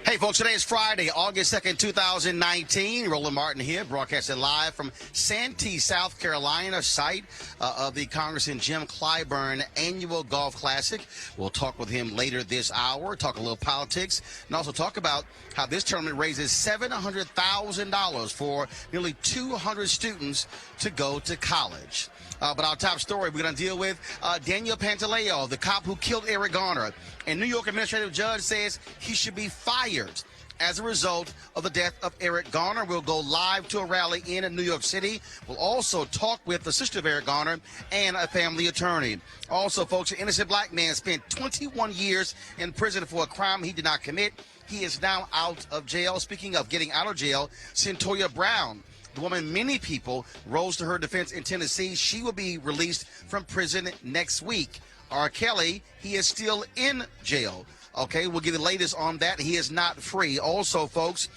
Hey, folks, today is Friday, August 2nd, 2019. Roland Martin here, broadcasting live from Santee, South Carolina, site of the Congressman Jim Clyburn Annual Golf Classic. We'll talk with him later this hour, talk a little politics, and also talk about how this tournament raises $700,000 for nearly 200 students to go to college. But our top story, we're going to deal with Daniel Pantaleo, the cop who killed Eric Garner. A New York administrative judge says he should be fired as a result of the death of Eric Garner. We'll go live to a rally in New York City. We'll also talk with the sister of Eric Garner and a family attorney. Also, folks, an innocent black man spent 21 years in prison for a crime he did not commit. He is now out of jail. Speaking of getting out of jail, Cyntoia Brown, the woman many people rose to her defense in Tennessee, she will be released from prison next week. R. Kelly, he is still in jail. Okay, we'll give the latest on that. He is not free. Also, folks,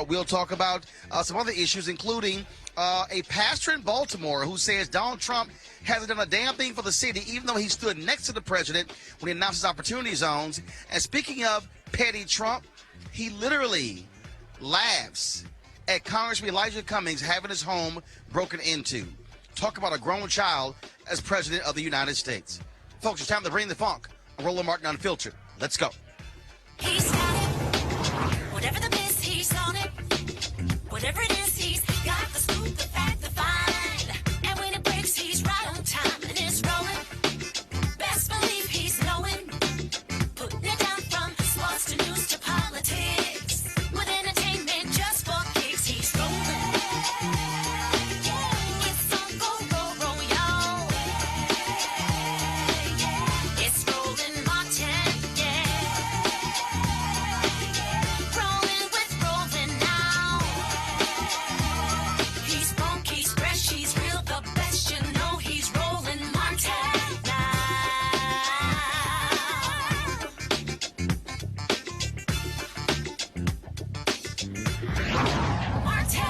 we'll talk about some other issues, including a pastor in Baltimore who says Donald Trump hasn't done a damn thing for the city, even though he stood next to the president when he announced his opportunity zones. And speaking of petty Trump, he literally laughs at Congressman Elijah Cummings having his home broken into. Talk about a grown child as president of the United States. Folks, it's time to bring the funk. Roland Martin Unfiltered. Let's go. He's got it. Whatever the miss, he's on it. Whatever it is, he's got the scoop, the fact, the find. And when it breaks, he's right on time and it's rolling. Best believe he's knowing. Putting it down from sports to news to politics. With entertainment just for kicks, he's rolling. It's on go, y'all. It's Roland Martin, rolling with Roland now. He's funk, he's fresh, he's real, the best, you know he's Roland Martin now. Martin.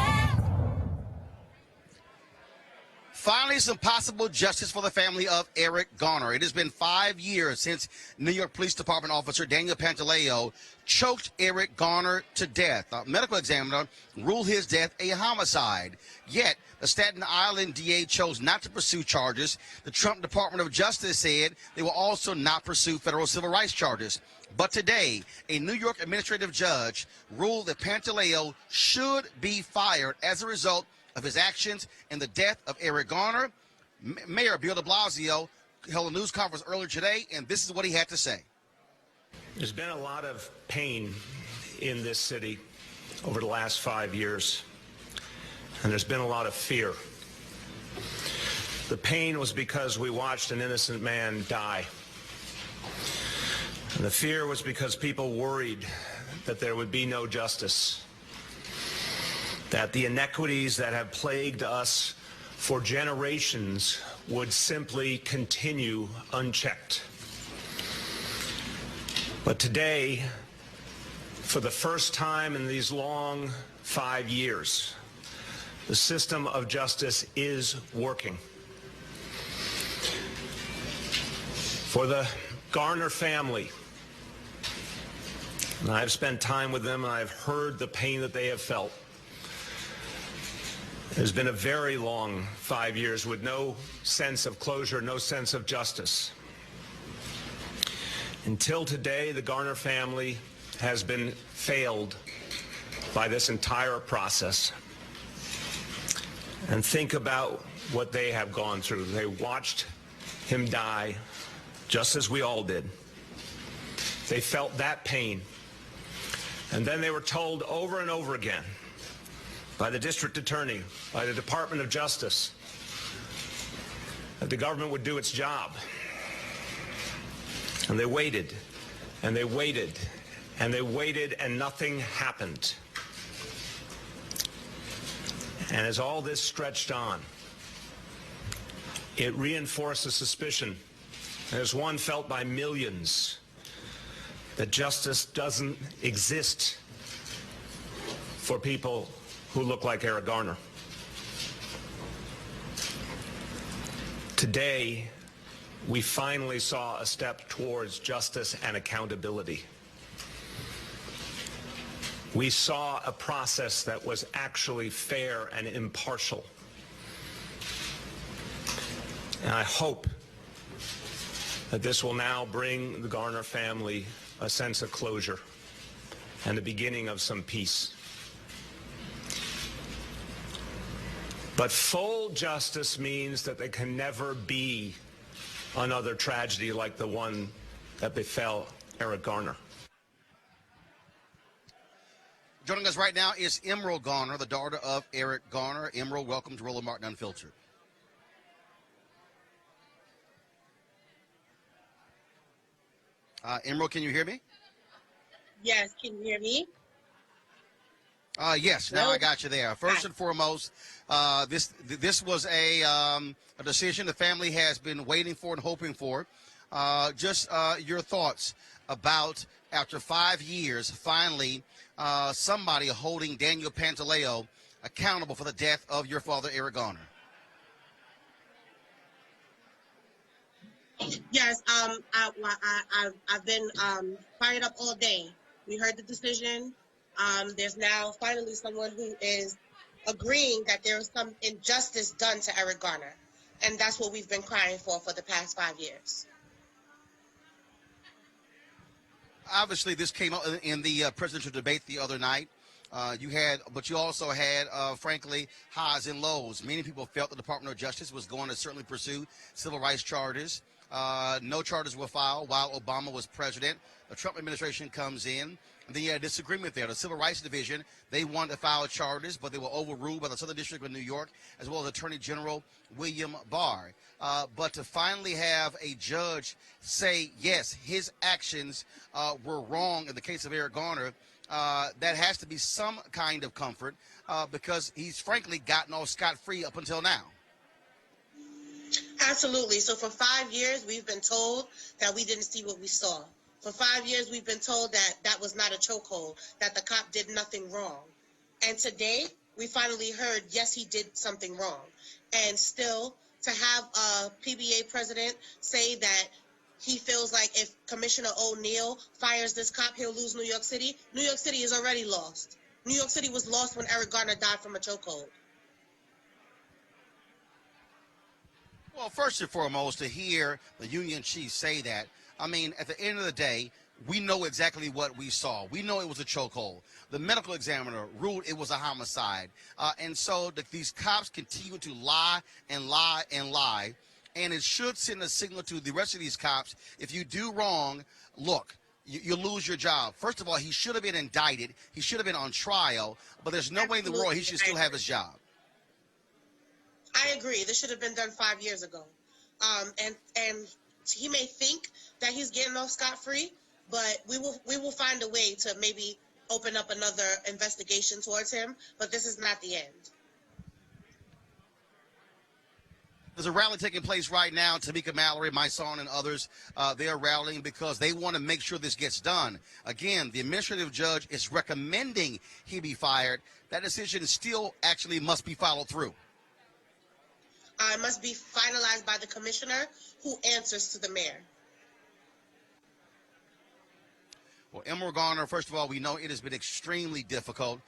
Finally, some possible justice for the family of Eric Garner. It has been 5 years since New York Police Department officer Daniel Pantaleo choked Eric Garner to death. A medical examiner ruled his death a homicide. Yet, the Staten Island DA chose not to pursue charges. The Trump Department of Justice said they will also not pursue federal civil rights charges. But today, a New York administrative judge ruled that Pantaleo should be fired as a result of his actions in the death of Eric Garner. Mayor Bill de Blasio held a news conference earlier today, and this is what he had to say. There's been a lot of pain in this city over the last 5 years, and there's been a lot of fear. The pain was because we watched an innocent man die. And the fear was because people worried that there would be no justice, that the inequities that have plagued us for generations would simply continue unchecked. But today, for the first time in these long 5 years, the system of justice is working. For the Garner family, and I've spent time with them and I've heard the pain that they have felt. It's been a very long 5 years with no sense of closure, no sense of justice. Until today, the Garner family has been failed by this entire process. And think about what they have gone through. They watched him die, just as we all did. They felt that pain. And then they were told over and over again by the district attorney, by the Department of Justice, that the government would do its job. And they waited, and they waited, and they waited, and nothing happened. And as all this stretched on, it reinforced the suspicion, as one felt by millions, that justice doesn't exist for people who look like Eric Garner. Today, we finally saw a step towards justice and accountability. We saw a process that was actually fair and impartial. And I hope that this will now bring the Garner family a sense of closure and the beginning of some peace. But full justice means that there can never be another tragedy like the one that befell Eric Garner. Joining us right now is Emerald Garner, the daughter of Eric Garner. Emerald, welcome to Roland Martin Unfiltered. Emerald, can you hear me? Yes, can you hear me? Yes, now I got you there. First and foremost, this was a decision the family has been waiting for and hoping for. Just your thoughts about, after 5 years, finally somebody holding Daniel Pantaleo accountable for the death of your father, Eric Garner. Yes, I've been fired up all day. We heard the decision. There's now finally someone who is agreeing that there was some injustice done to Eric Garner. And that's what we've been crying for the past 5 years. Obviously, this came out in the presidential debate the other night. But you also had, frankly, highs and lows. Many people felt the Department of Justice was going to certainly pursue civil rights charges. No charges were filed while Obama was president. The Trump administration comes in. The disagreement there, the Civil Rights Division, they wanted to file charges, but they were overruled by the Southern District of New York, as well as Attorney General William Barr. But to finally have a judge say, yes, his actions were wrong in the case of Eric Garner, that has to be some kind of comfort because he's frankly gotten off scot-free up until now. Absolutely. So for 5 years, we've been told that we didn't see what we saw. For 5 years, we've been told that that was not a chokehold, that the cop did nothing wrong. And today, we finally heard, yes, he did something wrong. And still, to have a PBA president say that he feels like if Commissioner O'Neill fires this cop, he'll lose New York City. New York City is already lost. New York City was lost when Eric Garner died from a chokehold. Well, first and foremost, to hear the union chief say that, I mean, at the end of the day, we know exactly what we saw. We know it was a chokehold. The medical examiner ruled it was a homicide. And so these cops continue to lie and lie and lie. And it should send a signal to the rest of these cops. If you do wrong, look, you lose your job. First of all, he should have been indicted. He should have been on trial. But there's no way in the world he should still have his job. I agree. This should have been done 5 years ago. And he may think that he's getting off scot-free, but we will find a way to maybe open up another investigation towards him. But this is not the end. There's a rally taking place right now. Tamika Mallory, my son, and others, they are rallying because they want to make sure this gets done. Again, the administrative judge is recommending he be fired. That decision still actually must be followed through. It must be finalized by the commissioner who answers to the mayor. Well, Emerald Garner, first of all, we know it has been extremely difficult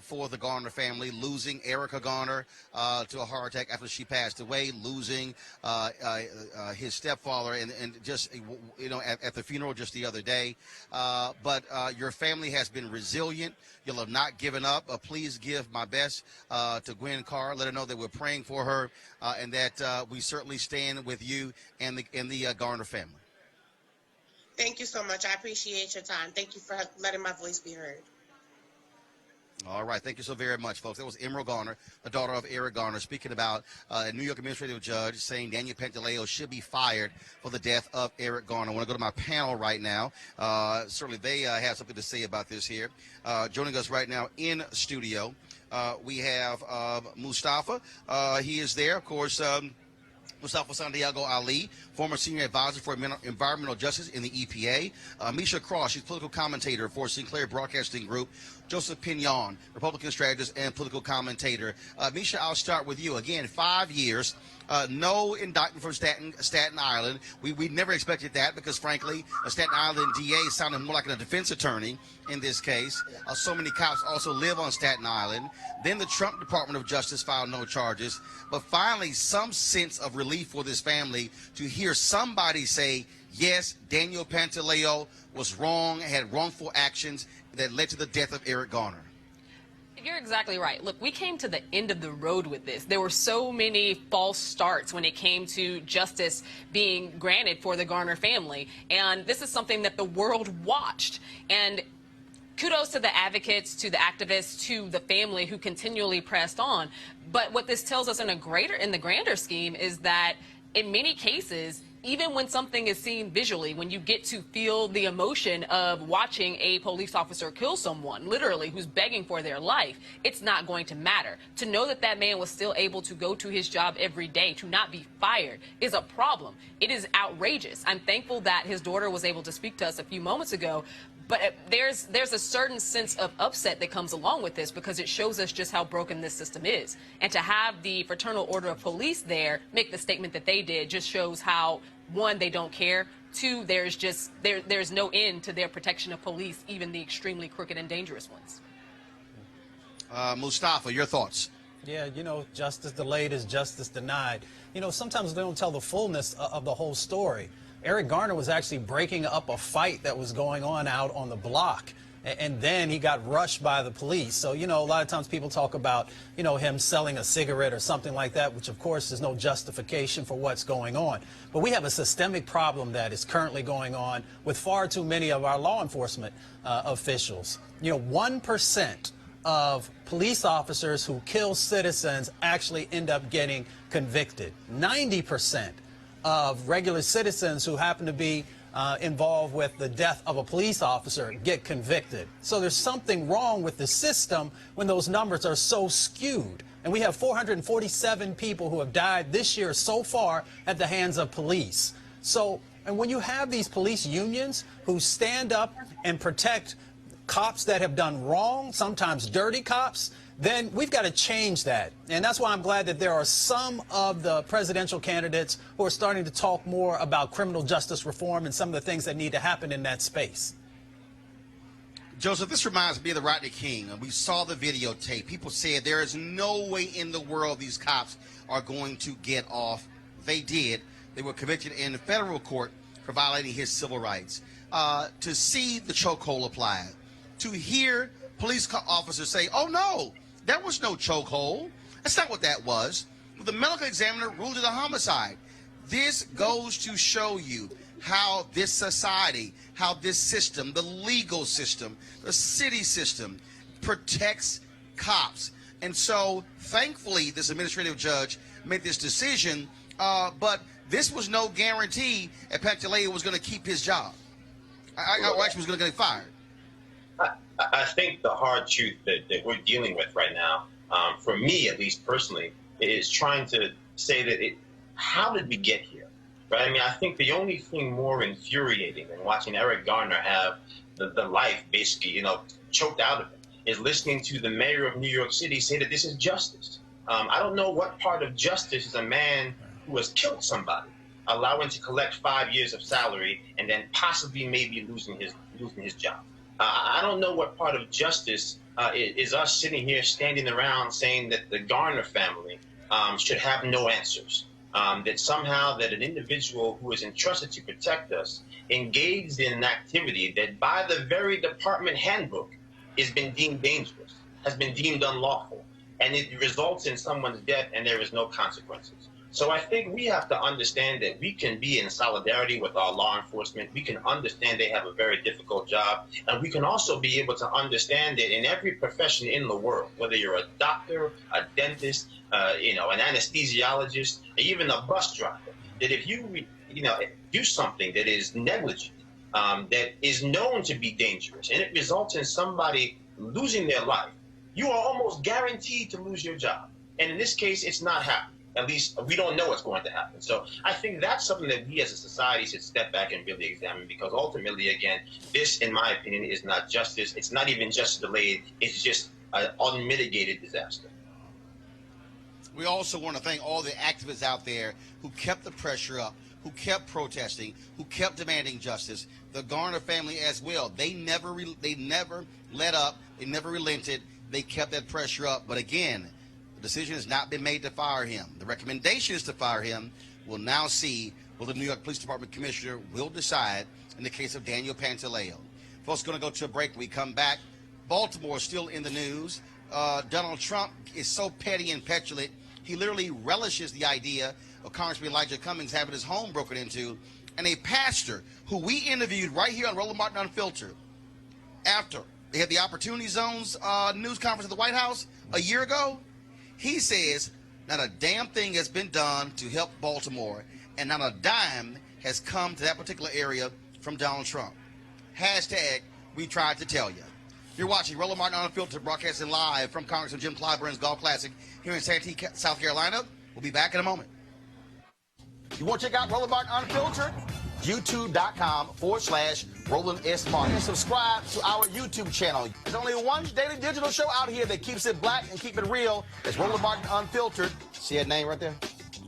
for the Garner family, losing Erica Garner to a heart attack after she passed away, losing his stepfather, and just, you know, at the funeral just the other day. But your family has been resilient. You'll have not given up. Please give my best to Gwen Carr. Let her know that we're praying for her and that we certainly stand with you and the Garner family. Thank you so much. I appreciate your time. Thank you for letting my voice be heard. All right. Thank you so very much, folks. That was Emerald Garner, the daughter of Eric Garner, speaking about a New York administrative judge saying Daniel Pantaleo should be fired for the death of Eric Garner. I want to go to my panel right now. Certainly they have something to say about this here. Joining us right now in studio, we have Mustafa. He is there, of course. Mustafa Santiago Ali, former senior advisor for environmental justice in the EPA. Misha Cross, she's political commentator for Sinclair Broadcasting Group. Joseph Pinion, Republican strategist and political commentator. Misha, I'll start with you. Again, 5 years, no indictment from Staten Island. We never expected that because, frankly, a Staten Island DA sounded more like a defense attorney in this case. So many cops also live on Staten Island. Then the Trump Department of Justice filed no charges. But finally, some sense of relief for this family to hear somebody say, yes, Daniel Pantaleo was wrong, had wrongful actions that led to the death of Eric Garner. You're exactly right. Look, we came to the end of the road with this. There were so many false starts when it came to justice being granted for the Garner family. And this is something that the world watched. And kudos to the advocates, to the activists, to the family who continually pressed on. But what this tells us in the grander scheme is that in many cases, even when something is seen visually, when you get to feel the emotion of watching a police officer kill someone, literally, who's begging for their life, it's not going to matter. To know that that man was still able to go to his job every day, to not be fired, is a problem. It is outrageous. I'm thankful that his daughter was able to speak to us a few moments ago. But there's a certain sense of upset that comes along with this because it shows us just how broken this system is. And to have the Fraternal Order of Police there make the statement that they did just shows how, one, they don't care. Two, there's no end to their protection of police, even the extremely crooked and dangerous ones. Mustafa, your thoughts? Yeah, justice delayed is justice denied. Sometimes they don't tell the fullness of the whole story. Eric Garner was actually breaking up a fight that was going on out on the block. And then he got rushed by the police. So, a lot of times people talk about, him selling a cigarette or something like that, which, of course, is no justification for what's going on. But we have a systemic problem that is currently going on with far too many of our law enforcement officials. 1% of police officers who kill citizens actually end up getting convicted. 90% of regular citizens who happen to be involved with the death of a police officer get convicted. So there's something wrong with the system when those numbers are so skewed. And we have 447 people who have died this year so far at the hands of police. And when you have these police unions who stand up and protect cops that have done wrong, sometimes dirty cops, then we've got to change that. And that's why I'm glad that there are some of the presidential candidates who are starting to talk more about criminal justice reform and some of the things that need to happen in that space. Joseph, this reminds me of the Rodney King. We saw the videotape. People said there is no way in the world these cops are going to get off. They did. They were convicted in the federal court for violating his civil rights. To see the chokehold applied, to hear police officers say, oh, no, there was no chokehold. That's not what that was. The medical examiner ruled it a homicide. This goes to show you how this society, how this system, the legal system, the city system, protects cops. And so, thankfully, this administrative judge made this decision, but this was no guarantee that Pantaleo was going to keep his job. Or actually was going to get fired. I think the hard truth that we're dealing with right now, for me at least personally, is trying to say that how did we get here? Right? I mean, I think the only thing more infuriating than watching Eric Garner have the life basically, choked out of him is listening to the mayor of New York City say that this is justice. I don't know what part of justice is a man who has killed somebody allowing to collect 5 years of salary and then possibly maybe losing his job. I don't know what part of justice is us sitting here standing around saying that the Garner family should have no answers, that somehow that an individual who is entrusted to protect us engaged in an activity that by the very department handbook has been deemed dangerous, has been deemed unlawful, and it results in someone's death and there is no consequences. So I think we have to understand that we can be in solidarity with our law enforcement. We can understand they have a very difficult job. And we can also be able to understand that in every profession in the world, whether you're a doctor, a dentist, an anesthesiologist, even a bus driver, that if you, do something that is negligent, that is known to be dangerous, and it results in somebody losing their life, you are almost guaranteed to lose your job. And in this case, it's not happening. At least we don't know what's going to happen. So I think that's something that we as a society should step back and really examine, because ultimately, again, this, in my opinion, is not justice. It's not even justice delayed. It's just an unmitigated disaster. We also want to thank all the activists out there who kept the pressure up, who kept protesting, who kept demanding justice. The Garner family as well. They never let up. They never relented. They kept that pressure up. But again, the decision has not been made to fire him. The recommendation is to fire him. We'll now see what the New York Police Department Commissioner will decide in the case of Daniel Pantaleo. Folks, going to go to a break. When we come back, Baltimore is still in the news. Donald Trump is so petty and petulant. He literally relishes the idea of Congressman Elijah Cummings having his home broken into, and a pastor who we interviewed right here on Roland Martin Unfiltered after they had the Opportunity Zones news conference at the White House a year ago. He says not a damn thing has been done to help Baltimore, and not a dime has come to that particular area from Donald Trump. Hashtag we tried to tell you. You're watching Roland Martin Unfiltered, broadcasting live from Congressman Jim Clyburn's Golf Classic here in Santee, South Carolina. We'll be back in a moment. You want to check out Roland Martin Unfiltered? YouTube.com/Roland S. Martin. And subscribe to our YouTube channel. There's only one daily digital show out here that keeps it black and keep it real. It's Roland Martin Unfiltered. See that name right there?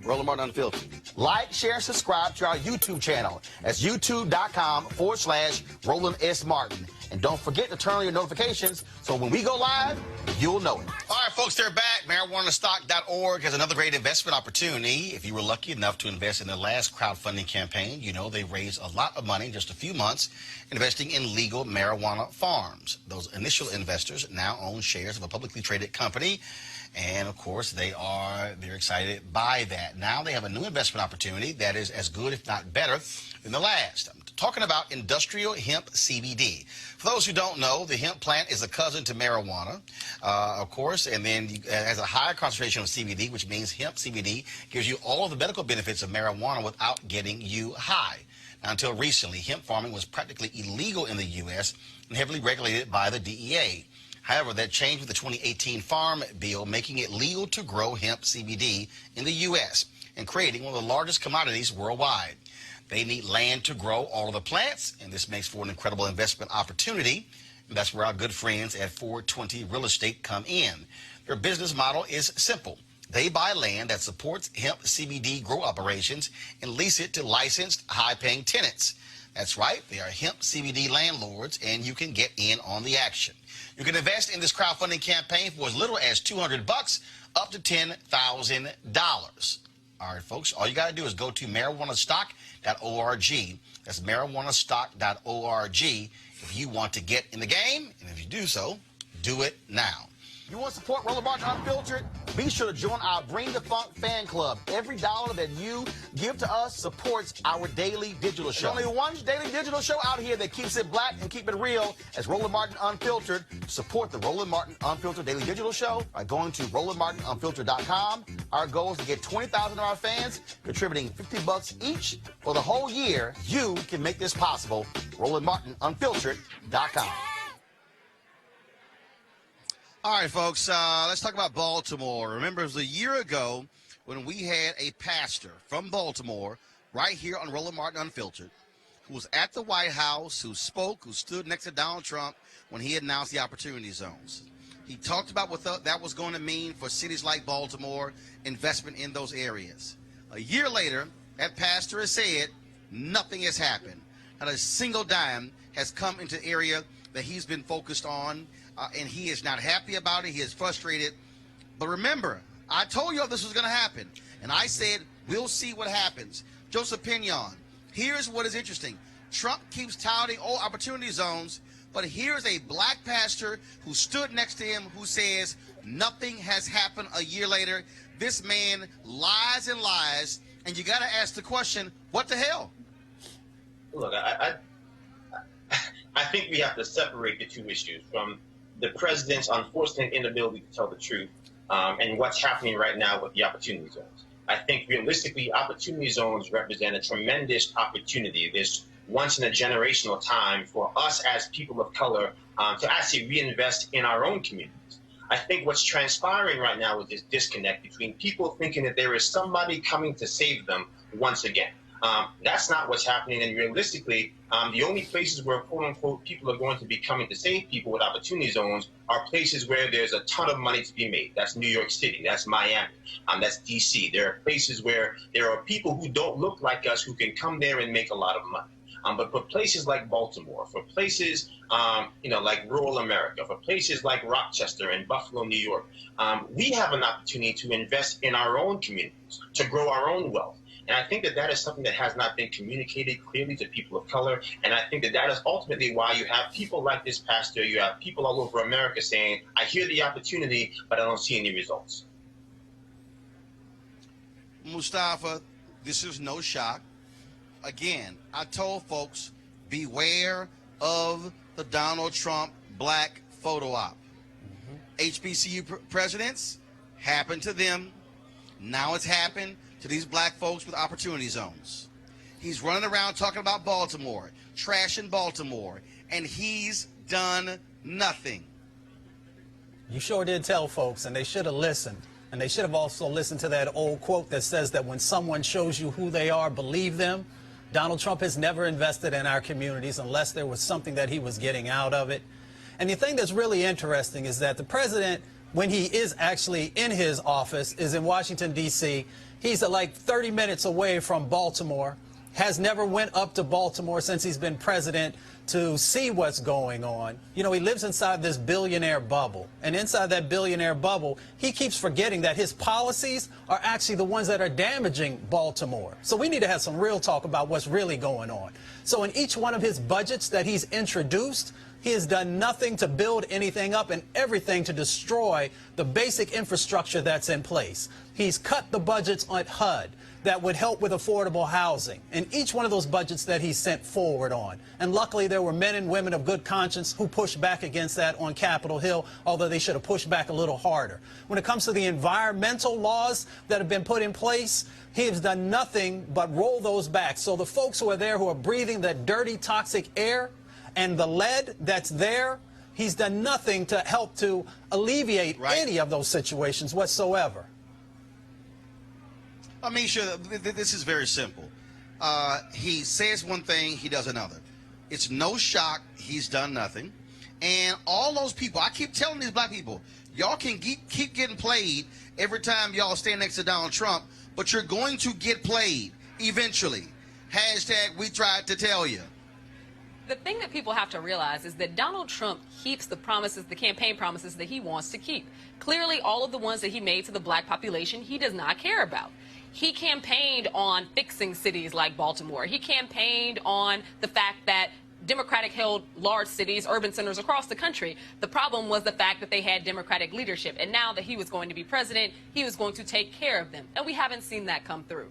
Roland Martin Unfiltered. Like, share, subscribe to our YouTube channel. That's YouTube.com/Roland S. Martin. And don't forget to turn on your notifications so when we go live, you'll know it. All right, folks, they're back. MarijuanaStock.org has another great investment opportunity. If you were lucky enough to invest in their last crowdfunding campaign, you know they raised a lot of money in just a few months investing in legal marijuana farms. Those initial investors now own shares of a publicly traded company. And, of course, they're excited by that. Now they have a new investment opportunity that is as good, if not better, than the last. I'm talking about industrial hemp CBD. For those who don't know, the hemp plant is a cousin to marijuana, of course, and then it has a higher concentration of CBD, which means hemp CBD gives you all of the medical benefits of marijuana without getting you high. Now, until recently, hemp farming was practically illegal in the U.S. and heavily regulated by the DEA. However, that changed with the 2018 Farm Bill, making it legal to grow hemp CBD in the U.S. and creating one of the largest commodities worldwide. They need land to grow all of the plants, and this makes for an incredible investment opportunity. And that's where our good friends at 420 Real Estate come in. Their business model is simple. They buy land that supports hemp CBD grow operations and lease it to licensed, high-paying tenants. That's right, they are hemp CBD landlords, and you can get in on the action. You can invest in this crowdfunding campaign for as little as $200 up to $10,000. All right, folks, all you got to do is go to marijuanastock.org. That's marijuanastock.org if you want to get in the game. And if you do so, do it now. You want to support Roland Martin Unfiltered? Be sure to join our Bring the Funk fan club. Every dollar that you give to us supports our daily digital show. There's only one daily digital show out here that keeps it black and keep it real as Roland Martin Unfiltered. Support the Roland Martin Unfiltered daily digital show by going to RolandMartinUnfiltered.com. Our goal is to get 20,000 of our fans contributing $50 each for the whole year. You can make this possible. RolandMartinUnfiltered.com. All right, folks, let's talk about Baltimore. Remember, it was a year ago when we had a pastor from Baltimore right here on Roland Martin Unfiltered who was at the White House, who spoke, who stood next to Donald Trump when he announced the Opportunity Zones. He talked about what that was going to mean for cities like Baltimore, investment in those areas. A year later, that pastor has said nothing has happened. Not a single dime has come into the area that he's been focused on. And he is not happy about it. He is frustrated. But remember, I told you this was going to happen. And I said, we'll see what happens. Joseph Pinion, here's what is interesting. Trump keeps touting Opportunity Zones, but here's a black pastor who stood next to him who says nothing has happened a year later. This man lies and lies. And you got to ask the question, what the hell? Look, I think we have to separate the two issues from the president's unfortunate inability to tell the truth and what's happening right now with the Opportunity Zones. I think realistically, Opportunity Zones represent a tremendous opportunity, this once-in-a-generational time for us as people of color to actually reinvest in our own communities. I think what's transpiring right now is this disconnect between people thinking that there is somebody coming to save them once again. That's not what's happening. And realistically, the only places where, quote unquote, people are going to be coming to save people with opportunity zones are places where there's a ton of money to be made. That's New York City. That's Miami. That's D.C. There are places where there are people who don't look like us who can come there and make a lot of money. But for places like Baltimore, for places, like rural America, for places like Rochester and Buffalo, New York, we have an opportunity to invest in our own communities, to grow our own wealth. And I think that that is something that has not been communicated clearly to people of color. And I think that that is ultimately why you have people like this pastor, you have people all over America saying, I hear the opportunity, but I don't see any results. Mustafa, this is no shock. Again, I told folks, beware of the Donald Trump black photo op. HBCU presidents, happened to them. Now it's happened to these black folks with opportunity zones. He's running around talking about Baltimore, trashing Baltimore, and he's done nothing. You sure did tell folks, and they should have listened. And they should have also listened to that old quote that says that when someone shows you who they are, believe them. Donald Trump has never invested in our communities unless there was something that he was getting out of it. And the thing that's really interesting is that the president, when he is actually in his office, is in Washington, D.C. He's like 30 minutes away from Baltimore, has never went up to Baltimore since he's been president to see what's going on. You know, he lives inside this billionaire bubble. And inside that billionaire bubble, he keeps forgetting that his policies are actually the ones that are damaging Baltimore. So we need to have some real talk about what's really going on. So in each one of his budgets that he's introduced, he has done nothing to build anything up and everything to destroy the basic infrastructure that's in place. He's cut the budgets on HUD that would help with affordable housing in each one of those budgets that he sent forward on. And luckily, there were men and women of good conscience who pushed back against that on Capitol Hill, although they should have pushed back a little harder. When it comes to the environmental laws that have been put in place, he has done nothing but roll those back. So the folks who are there who are breathing that dirty, toxic air and the lead that's there, he's done nothing to help to alleviate any of those situations whatsoever. Amisha, this is very simple. He says one thing, he does another. It's no shock he's done nothing. And all those people, I keep telling these black people, y'all can keep getting played every time y'all stand next to Donald Trump, but you're going to get played eventually. Hashtag we tried to tell you. The thing that people have to realize is that Donald Trump keeps the promises, the campaign promises that he wants to keep. Clearly, all of the ones that he made to the black population, he does not care about. He campaigned on fixing cities like Baltimore. He campaigned on the fact that Democratic-held large cities, urban centers across the country. The problem was the fact that they had Democratic leadership. And now that he was going to be president, he was going to take care of them. And we haven't seen that come through.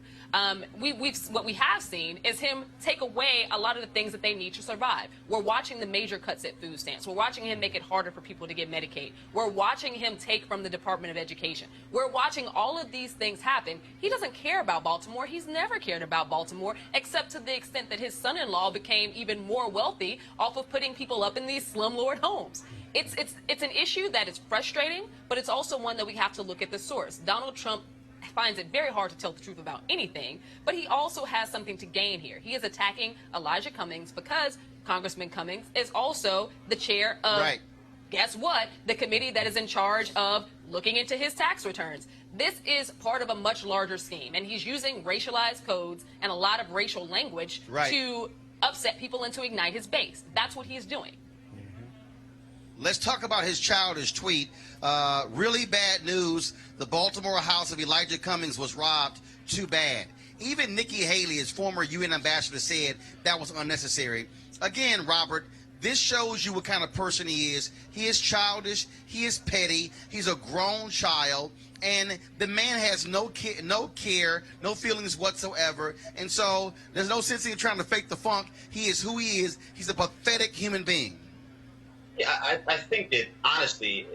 What we have seen is him take away a lot of the things that they need to survive. We're watching the major cuts at food stamps. We're watching him make it harder for people to get Medicaid. We're watching him take from the Department of Education. We're watching all of these things happen. He doesn't care about Baltimore. He's never cared about Baltimore, except to the extent that his son-in-law became even more wealthy off of putting people up in these slumlord homes. It's an issue that is frustrating, but it's also one that we have to look at the source. Donald Trump finds it very hard to tell the truth about anything, but he also has something to gain here. He is attacking Elijah Cummings because Congressman Cummings is also the chair of, guess what, the committee that is in charge of looking into his tax returns. This is part of a much larger scheme, and he's using racialized codes and a lot of racial language to upset people and to ignite his base. That's what he's doing. Let's talk about his childish tweet. Really bad news. The Baltimore house of Elijah Cummings was robbed. Too bad. Even Nikki Haley, his former UN ambassador, said that was unnecessary. Again, Robert, this shows you what kind of person he is. He is childish. He is petty. He's a grown child. And the man has no care, no feelings whatsoever. And so there's no sense in trying to fake the funk. He is who he is. He's a pathetic human being. Yeah, I think that, honestly,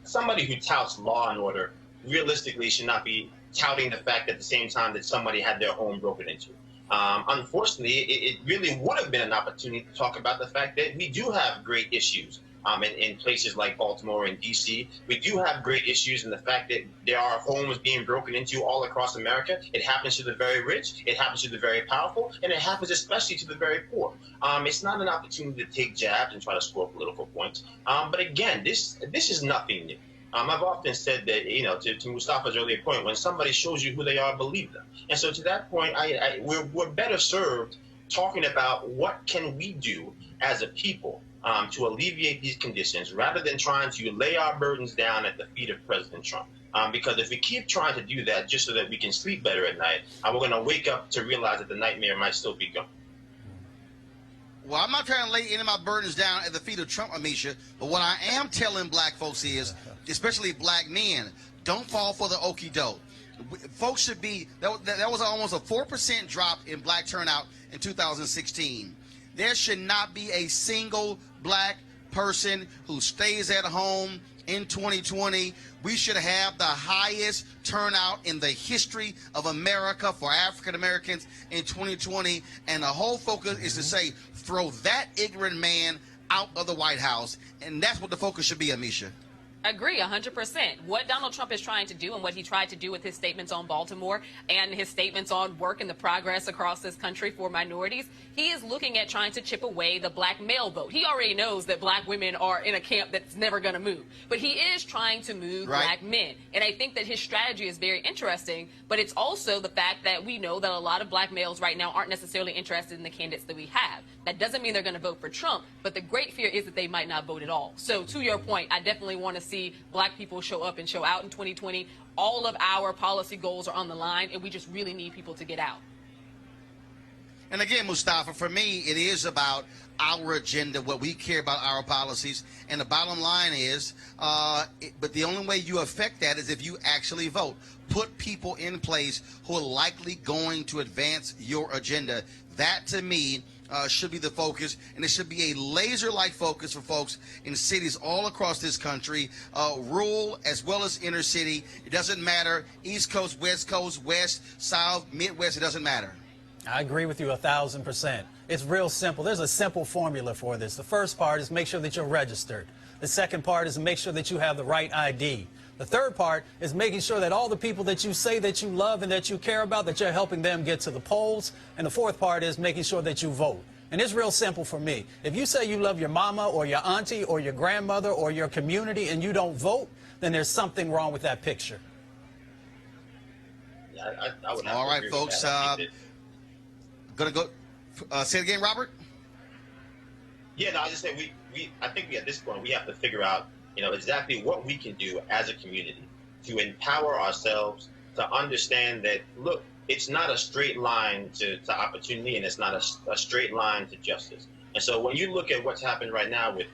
somebody who touts law and order realistically should not be touting the fact at the same time that somebody had their home broken into. Unfortunately, it really would have been an opportunity to talk about the fact that we do have great issues in places like Baltimore and D.C. We do have great issues in the fact that there are homes being broken into all across America. It happens to the very rich, it happens to the very powerful, and it happens especially to the very poor. It's not an opportunity to take jabs and try to score political points. But again, this is nothing new. I've often said that, you know, to Mustafa's earlier point, when somebody shows you who they are, believe them. And so to that point, we're better served talking about what can we do as a people to alleviate these conditions rather than trying to lay our burdens down at the feet of President Trump. Because if we keep trying to do that just so that we can sleep better at night, we're going to wake up to realize that the nightmare might still be gone. Well, I'm not trying to lay any of my burdens down at the feet of Trump, Amisha, but what I am telling black folks is, especially black men, don't fall for the okie doke. Folks should be, that was almost a 4% drop in black turnout in 2016. There should not be a single black person who stays at home in 2020. We should have the highest turnout in the history of America for African Americans in 2020. And the whole focus is to say, throw that ignorant man out of the White House. And that's what the focus should be, Amisha. Agree 100%. What Donald Trump is trying to do and what he tried to do with his statements on Baltimore and his statements on work and the progress across this country for minorities, he is looking at trying to chip away the black male vote. He already knows that black women are in a camp that's never going to move, but he is trying to move black men. And I think that his strategy is very interesting, but it's also the fact that we know that a lot of black males right now aren't necessarily interested in the candidates that we have. That doesn't mean they're going to vote for Trump, but the great fear is that they might not vote at all. So to your point, I definitely want to see black people show up and show out in 2020. All of our policy goals are on the line, and we just really need people to get out. And again, Mustafa, for me, it is about our agenda, what we care about, our policies. And the bottom line is, but the only way you affect that is if you actually vote. Put people in place who are likely going to advance your agenda. That, to me, should be the focus, and it should be a laser-like focus for folks in cities all across this country, rural as well as inner city. It doesn't matter, East Coast, West Coast, West, South, Midwest, it doesn't matter. I agree with you 1,000%. It's real simple. There's a simple formula for this. The first part is make sure that you're registered. The second part is make sure that you have the right ID. The third part is making sure that all the people that you say that you love and that you care about, that you're helping them get to the polls. And the fourth part is making sure that you vote. And it's real simple for me. If you say you love your mama or your auntie or your grandmother or your community and you don't vote, then there's something wrong with that picture. Yeah, I would have all to right, agree folks. with that. Gonna go. Say it again, Robert. Yeah, no, I just said I think at this point we have to figure out, you know, exactly what we can do as a community to empower ourselves to understand that, look, it's not a straight line to opportunity, and it's not a straight line to justice. And so when you look at what's happened right now with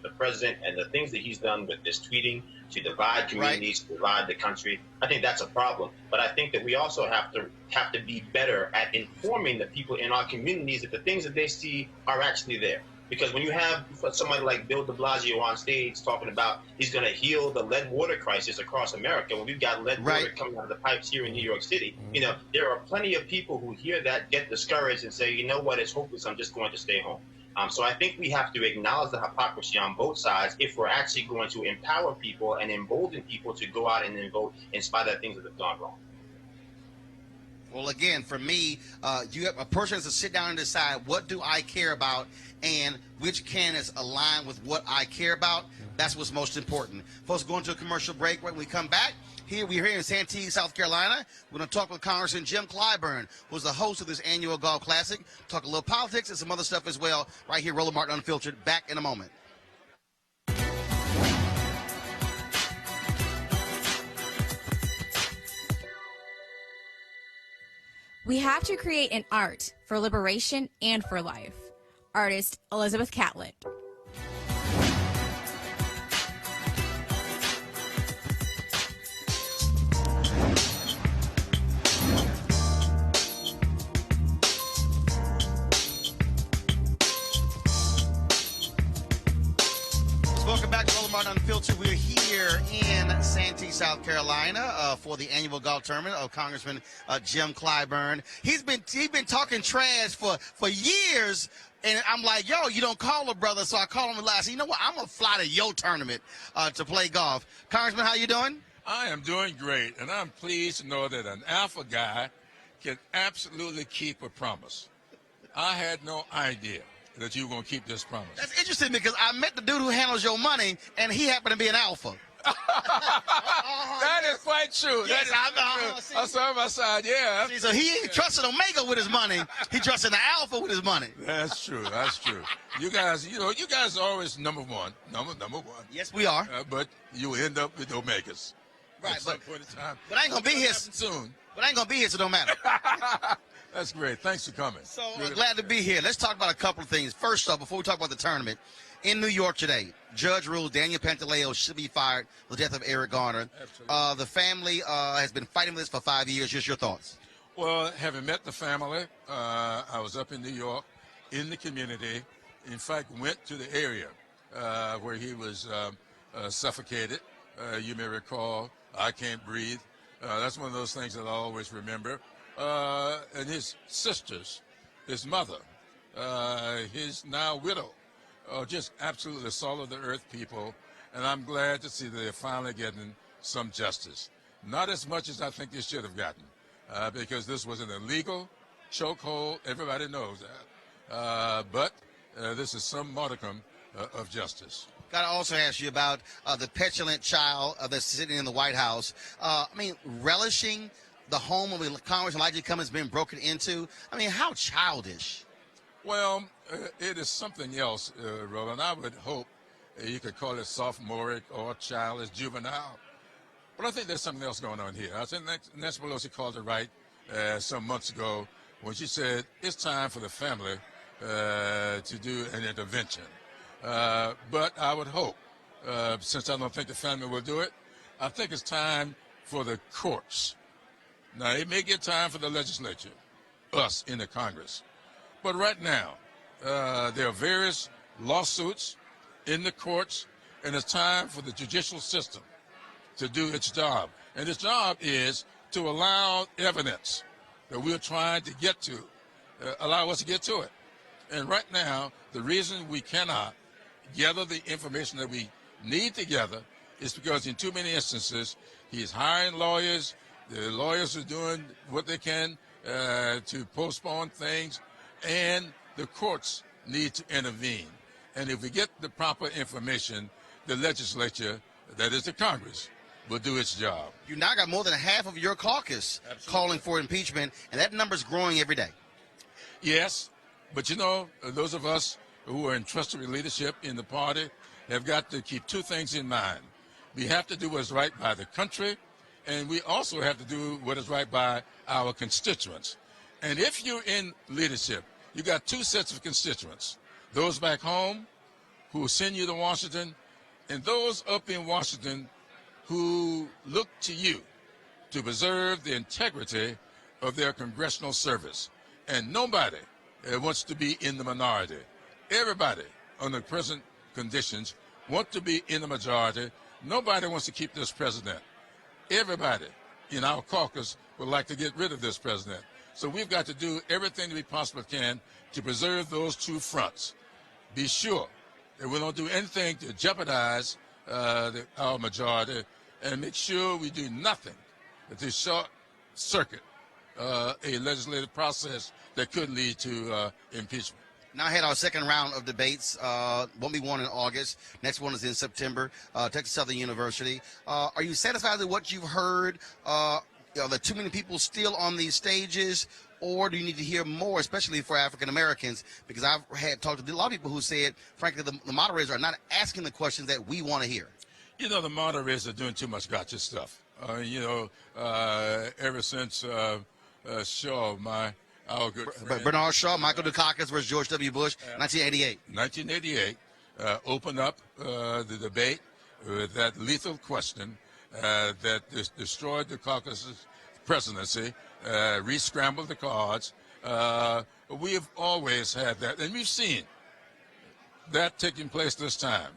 the president and the things that he's done with this tweeting to divide communities, to divide the country, I think that's a problem. But I think that we also have to be better at informing the people in our communities that the things that they see are actually there. Because when you have somebody like Bill de Blasio on stage talking about he's going to heal the lead water crisis across America, when we've got lead water coming out of the pipes here in New York City, you know, there are plenty of people who hear that, get discouraged, and say, you know what, it's hopeless, I'm just going to stay home. So I think we have to acknowledge the hypocrisy on both sides if we're actually going to empower people and embolden people to go out and then vote in spite of things that have gone wrong. Well, again, for me, you have a person has to sit down and decide, what do I care about and which candidates align with what I care about. That's what's most important. Folks, going to a commercial break. When we come back, we're here in Santee, South Carolina. We're going to talk with Congressman Jim Clyburn, who's the host of this annual Golf Classic. Talk a little politics and some other stuff as well. Right here, Roland Martin Unfiltered. Back in a moment. We have to create an art for liberation and for life. Artist Elizabeth Catlett. Welcome back to Roland Martin Unfiltered. We're here in Santee, South Carolina, for the annual golf tournament of Congressman Jim Clyburn. He's been talking trash for years And I'm like, yo, you don't call a brother, so I call him last. You know what? I'm gonna fly to your tournament to play golf. Congressman, how you doing? I am doing great, and I'm pleased to know that an alpha guy can absolutely keep a promise. I had no idea that you were going to keep this promise. That's interesting because I met the dude who handles your money, and he happened to be an alpha. That is quite true. Yes, I saw my side, yeah. See, so he ain't trusting Omega with his money. He trusting the alpha with his money. That's true. That's true. You guys are always number one. Number one. Yes, we are. But you end up with Omegas. Right, at some point in time. but I ain't gonna be here soon. But I ain't gonna be here, so it don't matter. That's great. Thanks for coming. So glad to be here. Let's talk about a couple of things. First off, before we talk about the tournament, in New York today, judge ruled Daniel Pantaleo should be fired for the death of Eric Garner. Absolutely. The family has been fighting for this for 5 years. Just your thoughts. Well, having met the family, I was up in New York, in the community. In fact, went to the area where he was suffocated. You may recall, I can't breathe. That's one of those things that I always remember. And his sisters, his mother, his now widow, just absolutely salt of the earth people. And I'm glad to see that they're finally getting some justice. Not as much as I think they should have gotten, because this was an illegal chokehold. Everybody knows that. But this is some modicum of justice. Got to also ask you about the petulant child that's sitting in the White House. Relishing the home of Congressman Elijah Cummings being broken into. I mean, how childish. Well, it is something else, Roland. I would hope you could call it sophomoric or childish, juvenile. But I think there's something else going on here. I think Nancy Pelosi called it right some months ago when she said it's time for the family to do an intervention. But I would hope, since I don't think the family will do it, I think it's time for the courts. Now, it may get time for the legislature, us in the Congress. But right now, there are various lawsuits in the courts, and it's time for the judicial system to do its job. And its job is to allow evidence that we're trying to get to, allow us to get to it. And right now, the reason we cannot gather the information that we need to gather is because in too many instances, he's hiring lawyers. The lawyers are doing what they can to postpone things, and the courts need to intervene. And if we get the proper information, the legislature, that is the Congress, will do its job. You now got more than half of your caucus calling for impeachment, and that number's growing every day. Yes, but those of us who are entrusted with leadership in the party have got to keep two things in mind. We have to do what's right by the country, and we also have to do what is right by our constituents. And if you're in leadership, you got two sets of constituents. Those back home who send you to Washington, and those up in Washington who look to you to preserve the integrity of their congressional service. And nobody wants to be in the minority. Everybody, under present conditions, want to be in the majority. Nobody wants to keep this president. Everybody in our caucus would like to get rid of this president. So we've got to do everything that we possibly can to preserve those two fronts. Be sure that we don't do anything to jeopardize our majority, and make sure we do nothing to short circuit a legislative process that could lead to impeachment. Now I had our second round of debates. Won't be one in August. Next one is in September. Texas Southern University. Are you satisfied with what you've heard? Are there too many people still on these stages, or do you need to hear more, especially for African Americans? Because I've had talked to a lot of people who said, frankly, the moderators are not asking the questions that we want to hear. The moderators are doing too much gotcha stuff. Ever since Shaw, our good friend, Bernard Shaw, Michael Dukakis versus George W. Bush, 1988. 1988, opened up the debate with that lethal question that destroyed the caucus's presidency, re-scrambled the cards. We have always had that, and we've seen that taking place this time.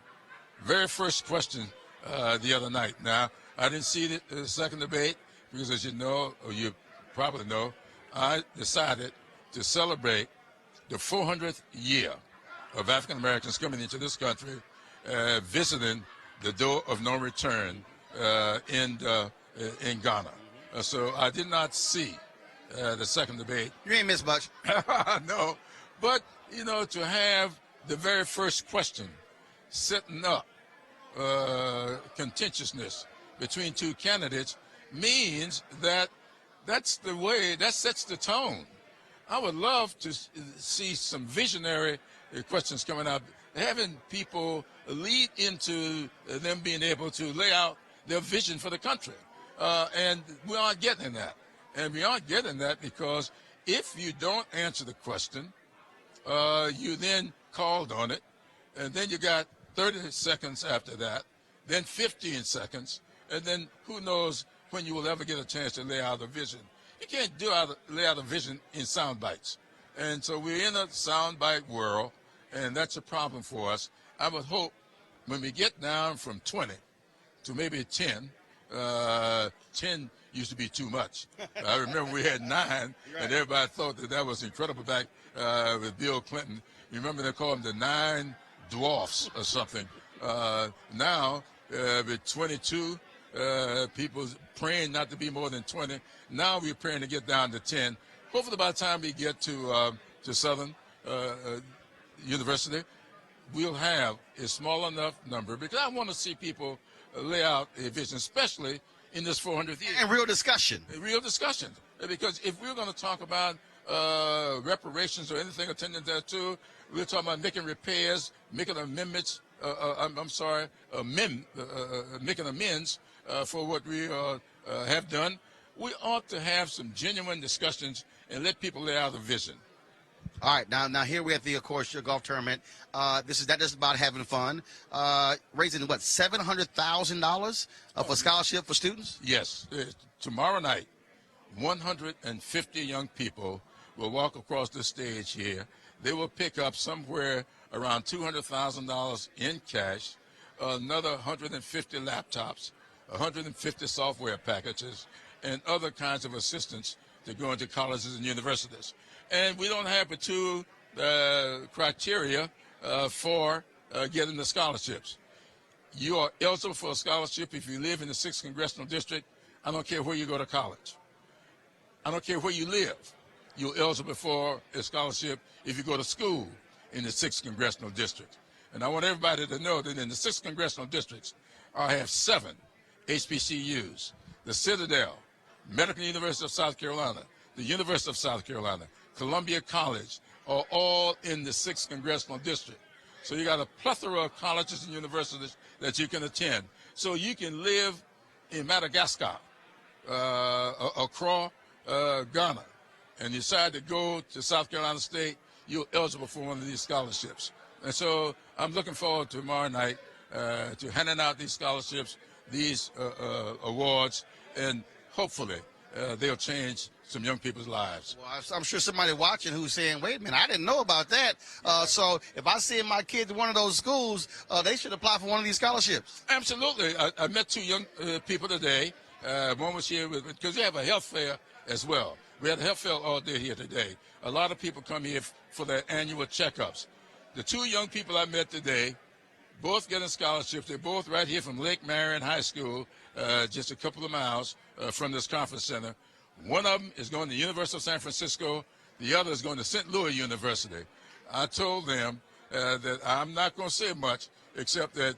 Very first question the other night. Now, I didn't see the second debate because, as you know, or you probably know, I decided to celebrate the 400th year of African Americans coming into this country, visiting the door of no return in Ghana. So I did not see the second debate. You ain't missed much. No, but you know, to have the very first question setting up contentiousness between two candidates means that that's the way, that sets the tone. I would love to see some visionary questions coming up, having people lead into them being able to lay out their vision for the country. And we aren't getting that. And we aren't getting that because if you don't answer the question, you then called on it, and then you got 30 seconds after that, then 15 seconds, and then who knows when you will ever get a chance to lay out a vision. You can't lay out a vision in sound bites. And so we're in a sound bite world, and that's a problem for us. I would hope when we get down from 20 to maybe 10, 10 used to be too much. I remember we had 9, and everybody thought that was incredible back with Bill Clinton. You remember they called them the 9 dwarfs or something. Now, with 22, people praying not to be more than 20. Now we're praying to get down to 10. Hopefully by the time we get to Southern University, we'll have a small enough number, because I want to see people lay out a vision, especially in this 400th year. And real discussion. Real discussion. Because if we're going to talk about reparations or anything attendant thereto, we're talking about making repairs, making amendments, making amends for what we have done. We ought to have some genuine discussions and let people lay out a vision. All right, now here we're at the, of course, your golf tournament. This is not just about having fun. Raising what, $700,000 for scholarship for students? Yes, tomorrow night, 150 young people will walk across the stage here. They will pick up somewhere around $200,000 in cash, another 150 laptops, 150 software packages, and other kinds of assistance to go into colleges and universities. And we don't have the 2 criteria for getting the scholarships. You are eligible for a scholarship if you live in the 6th Congressional District. I don't care where you go to college. I don't care where you live. You're eligible for a scholarship if you go to school in the 6th Congressional District. And I want everybody to know that in the 6th Congressional Districts, I have 7 HBCUs, the Citadel, Medical University of South Carolina, the University of South Carolina, Columbia College, are all in the 6th Congressional District. So you got a plethora of colleges and universities that you can attend. So you can live in Madagascar, Accra, Ghana, and decide to go to South Carolina State, you're eligible for one of these scholarships. And so I'm looking forward to tomorrow night to handing out these scholarships, these awards, and hopefully they'll change some young people's lives. Well, I'm sure somebody watching who's saying, wait a minute, I didn't know about that. So if I send my kids to one of those schools, they should apply for one of these scholarships. Absolutely. I met 2 young people today. One was here because we have a health fair as well. We had a health fair all day here today. A lot of people come here for their annual checkups. The 2 young people I met today, both getting scholarships. They're both right here from Lake Marion High School, just a couple of miles from this conference center. One of them is going to the University of San Francisco. The other is going to St. Louis University. I told them that I'm not going to say much except that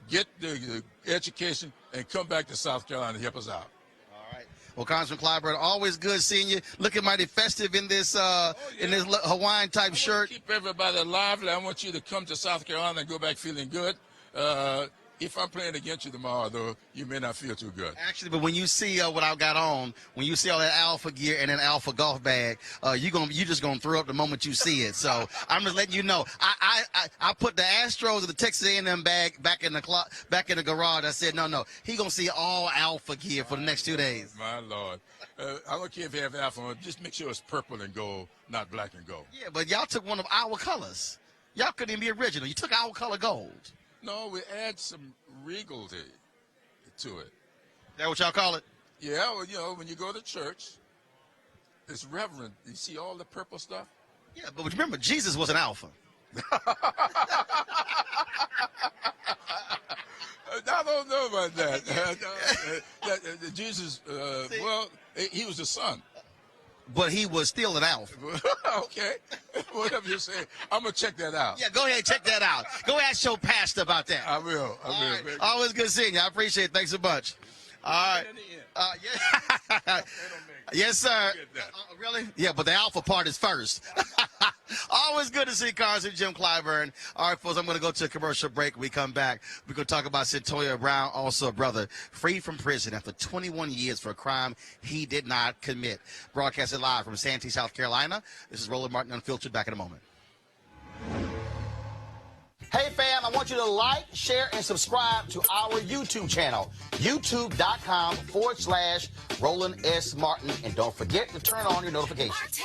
get the education and come back to South Carolina to help us out. All right. Well, Congressman Clyburn, always good seeing you. Looking mighty festive in this Hawaiian type shirt. Keep everybody lively. I want you to come to South Carolina and go back feeling good. If I'm playing against you tomorrow, though, you may not feel too good. Actually, but when you see what I got on, when you see all that Alpha gear and an Alpha golf bag, you just gonna throw up the moment you see it. So I'm just letting you know. I put the Astros and the Texas A&M bag back in the garage. I said no. He gonna see all Alpha gear for the next 2 days. My Lord, I don't care if you have Alpha. Just make sure it's purple and gold, not black and gold. Yeah, but y'all took one of our colors. Y'all couldn't even be original. You took our color gold. No, we add some regality to it. That what y'all call it? Yeah, well, when you go to church, it's reverent. You see all the purple stuff? Yeah, but remember, Jesus was an alpha. I don't know about that. Jesus, well, he was the son. But he was still an alpha. Okay, whatever you say. I'm going to check that out. Yeah, go ahead and check that out. Go ask your pastor about that. I will. All right. Always good seeing you. I appreciate it. Thanks so much. All right. Yeah. Yes, sir. Really? Yeah, but the alpha part is first. Always good to see Congressman Jim Clyburn. All right, folks, I'm going to go to a commercial break. When we come back, we're going to talk about Cyntoia Brown, also a brother, freed from prison after 21 years for a crime he did not commit. Broadcasted live from Santee, South Carolina. This is Roland Martin Unfiltered. Back in a moment. Hey, fam, I want you to like, share, and subscribe to our YouTube channel, youtube.com/Roland S. Martin. And don't forget to turn on your notifications.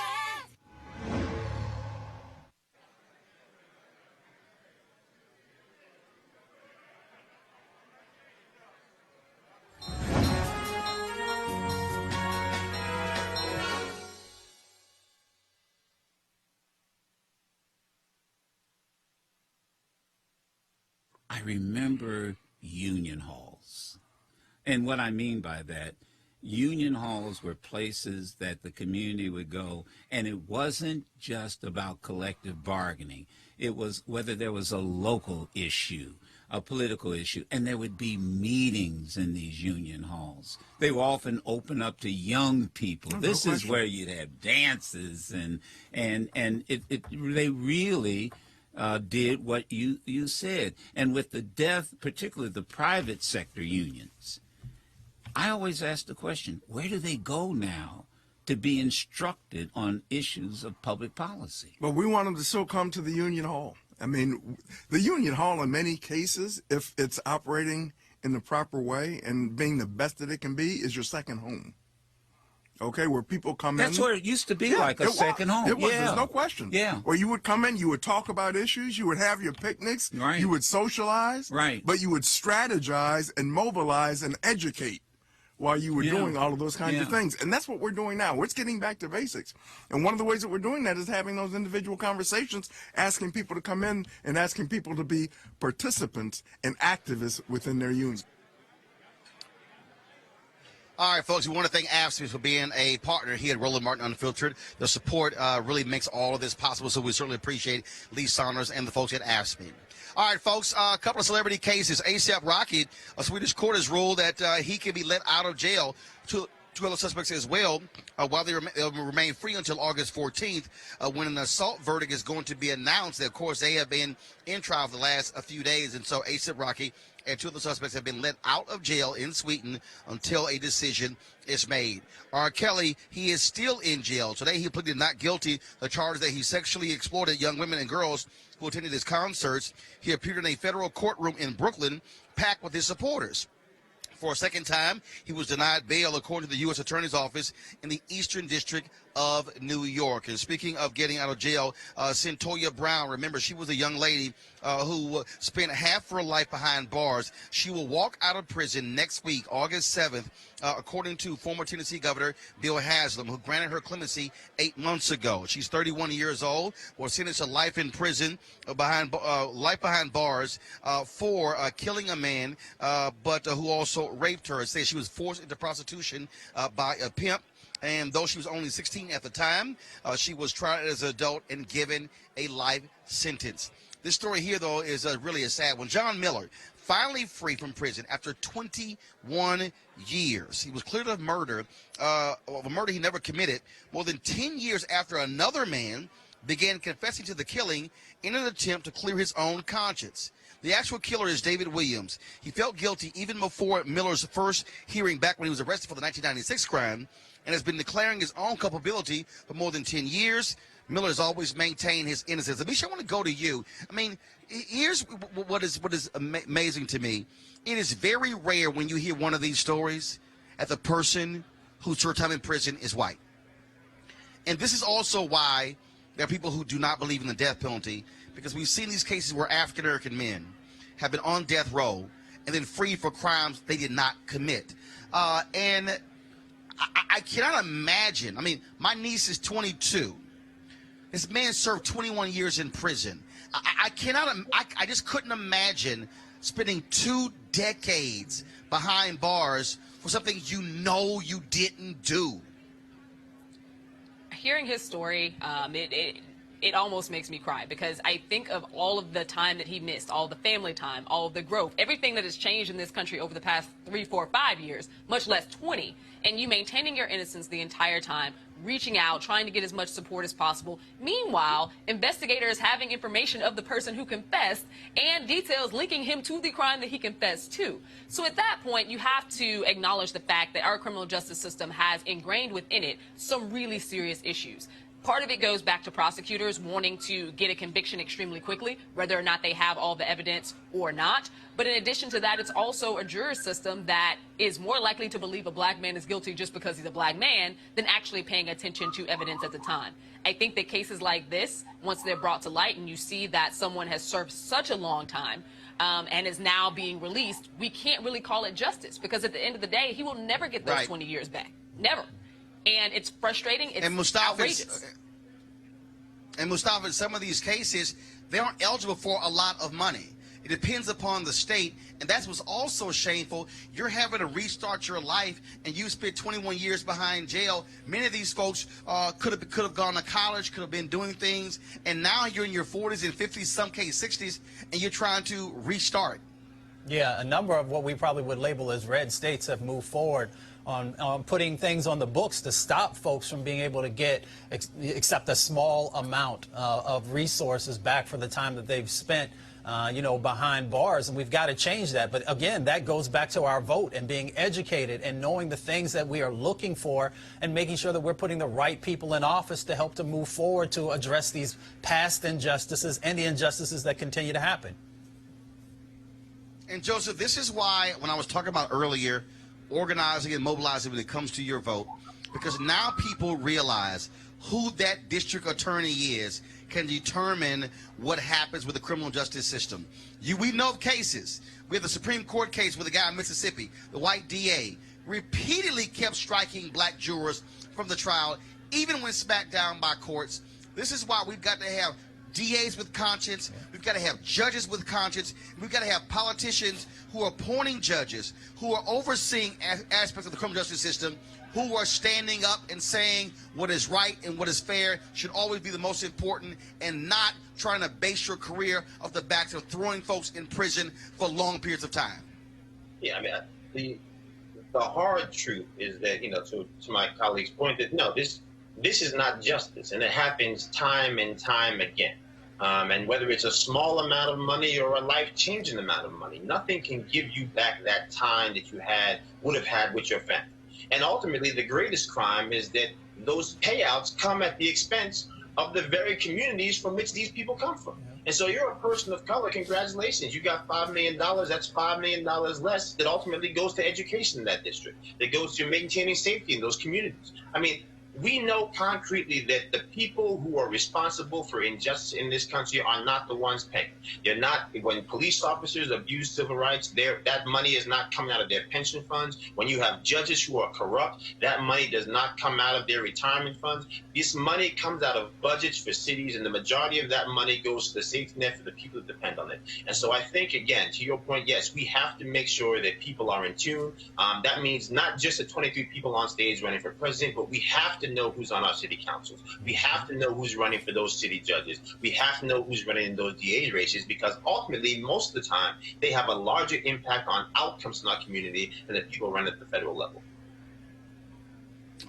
I remember union halls. And what I mean by that, union halls were places that the community would go, and it wasn't just about collective bargaining. It was whether there was a local issue, a political issue, and there would be meetings in these union halls. They were often open up to young people. This is where you'd have dances, and they really did what you said. And with the death, particularly the private sector unions, I always ask the question, where do they go now to be instructed on issues of public policy? Well, we want them to still come to the union hall. I mean, the union hall in many cases, if it's operating in the proper way and being the best that it can be, is your second home. Okay, where people come in. That's where it used to be, like a second home. It was, yeah. There's no question. Yeah. Where you would come in, you would talk about issues, you would have your picnics, right. You would socialize, right. But you would strategize and mobilize and educate while you were doing all of those kinds of things. And that's what we're doing now. We're getting back to basics. And one of the ways that we're doing that is having those individual conversations, asking people to come in and asking people to be participants and activists within their unions. All right, folks, we want to thank AFSCME for being a partner here at Roland Martin Unfiltered. The support really makes all of this possible, so we certainly appreciate Lee Saunders and the folks at AFSCME. All right, folks, a couple of celebrity cases. A$AP Rocky, a Swedish court has ruled that he can be let out of jail. Two other suspects as well, while they'll remain free until August 14th, when an assault verdict is going to be announced. Of course, they have been in trial for the last few days, and so A$AP Rocky and two of the suspects have been let out of jail in Sweden until a decision is made. R. Kelly, he is still in jail. Today, he pleaded not guilty to the charge that he sexually exploited young women and girls who attended his concerts. He appeared in a federal courtroom in Brooklyn, packed with his supporters. For a second time, he was denied bail, according to the U.S. Attorney's Office in the Eastern District of New York. And speaking of getting out of jail, Cyntoia Brown, remember, she was a young lady who spent half her life behind bars. She will walk out of prison next week, August 7th, according to former Tennessee Governor Bill Haslam, who granted her clemency 8 months ago. She's 31 years old, was sentenced to life in prison, life behind bars for killing a man, but who also raped her. It says she was forced into prostitution by a pimp. And though she was only 16 at the time, she was tried as an adult and given a life sentence. This story here, though, is really a sad one. John Miller, finally free from prison after 21 years. He was cleared of murder, of a murder he never committed, more than 10 years after another man began confessing to the killing in an attempt to clear his own conscience. The actual killer is David Williams. He felt guilty even before Miller's first hearing back when he was arrested for the 1996 crime, and has been declaring his own culpability for more than 10 years. Miller has always maintained his innocence. Amisha, I want to go to you. I mean, here's what is amazing to me. It is very rare when you hear one of these stories that the person who served time in prison is white. And this is also why there are people who do not believe in the death penalty, because we've seen these cases where African-American men have been on death row and then freed for crimes they did not commit. And I cannot imagine. I mean, my niece is 22. This man served 21 years in prison. I just couldn't imagine spending 2 decades behind bars for something you didn't do. Hearing his story, it almost makes me cry, because I think of all of the time that he missed, all the family time, all of the growth, everything that has changed in this country over the past 3, 4, 5 years, much less 20, and you maintaining your innocence the entire time, reaching out, trying to get as much support as possible. Meanwhile, investigators having information of the person who confessed and details linking him to the crime that he confessed to. So at that point, you have to acknowledge the fact that our criminal justice system has ingrained within it some really serious issues. Part of it goes back to prosecutors wanting to get a conviction extremely quickly, whether or not they have all the evidence or not. But in addition to that, it's also a jury system that is more likely to believe a black man is guilty just because he's a black man than actually paying attention to evidence at the time. I think that cases like this, once they're brought to light and you see that someone has served such a long time and is now being released, we can't really call it justice, because at the end of the day, he will never get those 20 years back. Never. And it's frustrating. It's outrageous. And Mustafa, in some of these cases, they aren't eligible for a lot of money. It depends upon the state, and that's what's also shameful. You're having to restart your life, and you spent 21 years behind jail. Many of these folks could have gone to college, could have been doing things, and now you're in your 40s and 50s, some cases 60s, and you're trying to restart. Yeah, a number of what we probably would label as red states have moved forward on putting things on the books to stop folks from being able to get except a small amount of resources back for the time that they've spent behind bars, and we've got to change that. But again, that goes back to our vote and being educated and knowing the things that we are looking for and making sure that we're putting the right people in office to help to move forward to address these past injustices and the injustices that continue to happen. And Joseph, this is why when I was talking about earlier, organizing and mobilizing when it comes to your vote, because now people realize who that district attorney is can determine what happens with the criminal justice system. We know of cases. We have the Supreme Court case with the guy in Mississippi, the white DA, repeatedly kept striking black jurors from the trial, even when smacked down by courts. This is why we've got to have DAs with conscience. We've got to have judges with conscience. We've got to have politicians who are appointing judges, who are overseeing aspects of the criminal justice system, who are standing up and saying what is right and what is fair should always be the most important, and not trying to base your career off the backs of throwing folks in prison for long periods of time. Yeah, I mean, the hard truth is that, to my colleague's point, that no, this is not justice, and it happens time and time again. And whether it's a small amount of money or a life-changing amount of money, nothing can give you back that time that you would have had with your family. And ultimately, the greatest crime is that those payouts come at the expense of the very communities from which these people come from. And so you're a person of color, congratulations. You got $5 million. That's $5 million less that ultimately goes to education in that district, that goes to maintaining safety in those communities. I mean, we know concretely that the people who are responsible for injustice in this country are not the ones paying. They're not. When police officers abuse civil rights, that money is not coming out of their pension funds. When you have judges who are corrupt, that money does not come out of their retirement funds. This money comes out of budgets for cities, and the majority of that money goes to the safety net for the people that depend on it. And so I think, again, to your point, yes, we have to make sure that people are in tune. That means not just the 23 people on stage running for president, but we have to know who's on our city councils. We have to know who's running for those city judges. We have to know who's running in those DA races, because ultimately, most of the time, they have a larger impact on outcomes in our community than the people running at the federal level.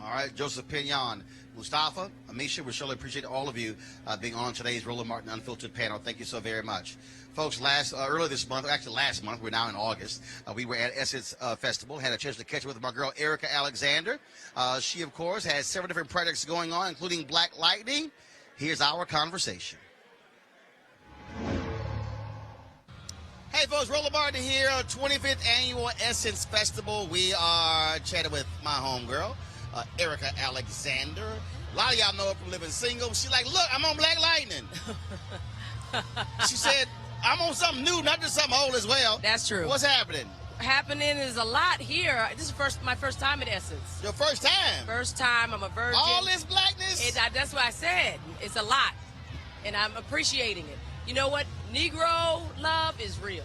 All right, Joseph Pinion, Mustafa, Amisha, we surely appreciate all of you being on today's Roland Martin Unfiltered panel. Thank you so very much. Folks, earlier this month, actually last month, we're now in August, we were at Essence Festival, had a chance to catch up with my girl, Erica Alexander. She, of course, has several different projects going on, including Black Lightning. Here's our conversation. Hey, folks, Roland Martin here, 25th Annual Essence Festival. We are chatting with my homegirl, Erica Alexander. A lot of y'all know her from Living Single. She's like, look, I'm on Black Lightning. She said, I'm on something new, not just something old as well. That's true. What's happening? happening is a lot here. This is my first time at Essence. Your first time? First time. I'm a virgin. All this blackness? That's what I said. It's a lot, and I'm appreciating it. You know what? Negro love is real.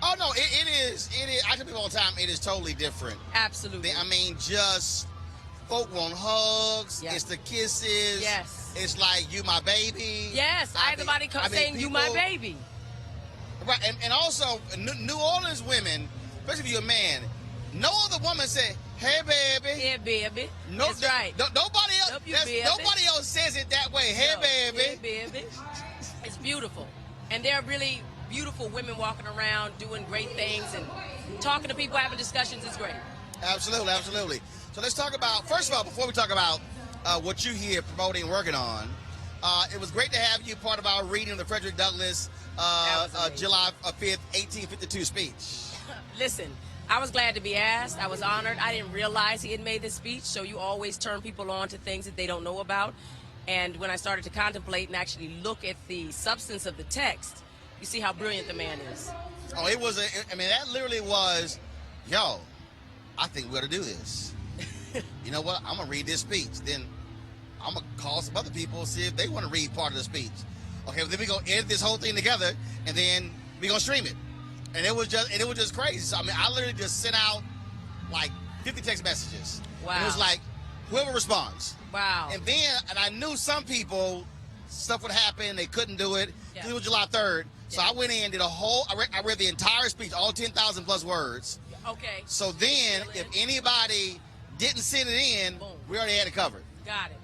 Oh, no, it is. I tell people all the time, it is totally different. Absolutely. I mean, just folk want hugs. Yes. It's the kisses. Yes. It's like, you my baby. Yes, I had somebody saying, you my baby. Right, and also, New Orleans women, especially if you're a man, no other woman say, hey, baby. Yeah, baby. No, That's right. Nobody else. Love you, baby. Nobody else says it that way. Hey, No, baby. Hey, baby. It's beautiful, and there are really beautiful women walking around doing great things and talking to people, having discussions. Is great. Absolutely, absolutely. So let's talk about, first of all, before we talk about what you here promoting and working on, it was great to have you part of our reading of the Frederick Douglass July 5th, 1852 speech. Listen, I was glad to be asked. I was honored. I didn't realize he had made this speech, so you always turn people on to things that they don't know about. And when I started to contemplate and actually look at the substance of the text, you see how brilliant the man is. Oh, it was, that literally was, yo, I think we ought to do this. You know what? I'm going to read this speech. Then I'm going to call some other people, see if they want to read part of the speech. Okay, well, then we're going to edit this whole thing together, and then we're going to stream it. And it was just crazy. So, I literally just sent out like 50 text messages. Wow. And it was like, whoever responds. Wow. And then, I knew some people, stuff would happen, they couldn't do it. Yeah. It was July 3rd. So Yeah. I went in, did I read the entire speech, all 10,000 plus words. Okay. So then, if anybody didn't send it in, Boom. we already had it covered. Got it.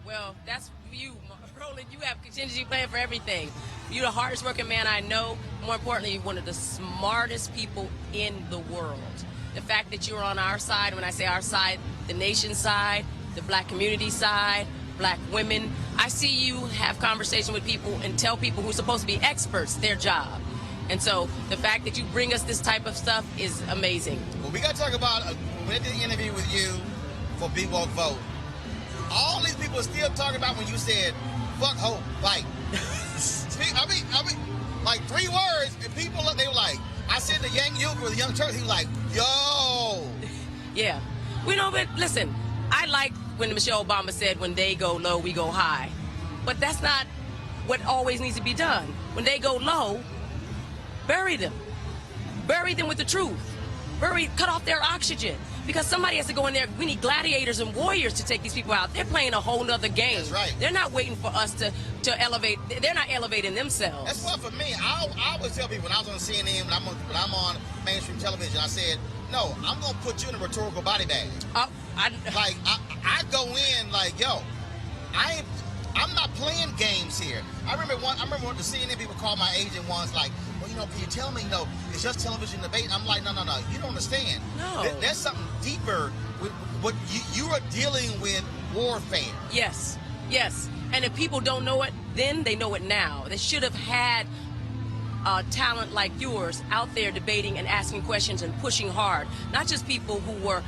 Well, that's you, Roland. You have contingency plan for everything. You're the hardest working man I know. More importantly, you're one of the smartest people in the world. The fact that you're on our side, when I say our side, the nation's side, the black community side, black women. I see you have conversation with people and tell people who are supposed to be experts their job. And so the fact that you bring us this type of stuff is amazing. Well, we got to talk about, when I did the interview with you for Be Woke Vote, all these people are still talking about when you said, fuck hope, like, I mean, like 3 words, and people, they were like, I said the young youth or the young church, he was like, yo. Yeah. We know, but listen, I like when Michelle Obama said, when they go low, we go high. But that's not what always needs to be done. When they go low, bury them. Bury them with the truth. Cut off their oxygen. Because somebody has to go in there. We need gladiators and warriors to take these people out. They're playing a whole nother game. That's right. They're not waiting for us to elevate. They're not elevating themselves. That's why for me, I always tell people when I was on CNN, when I'm on mainstream television, I said, no, I'm going to put you in a rhetorical body bag. I go in like, yo, I'm not playing games here. I remember when the CNN people called my agent once, like, well, can you tell me, it's just television debate? I'm like, no, you don't understand. No. There's something deeper with what you are dealing with warfare. Yes. And if people don't know it, then they know it now. They should have had talent like yours out there debating and asking questions and pushing hard. Not just people who were,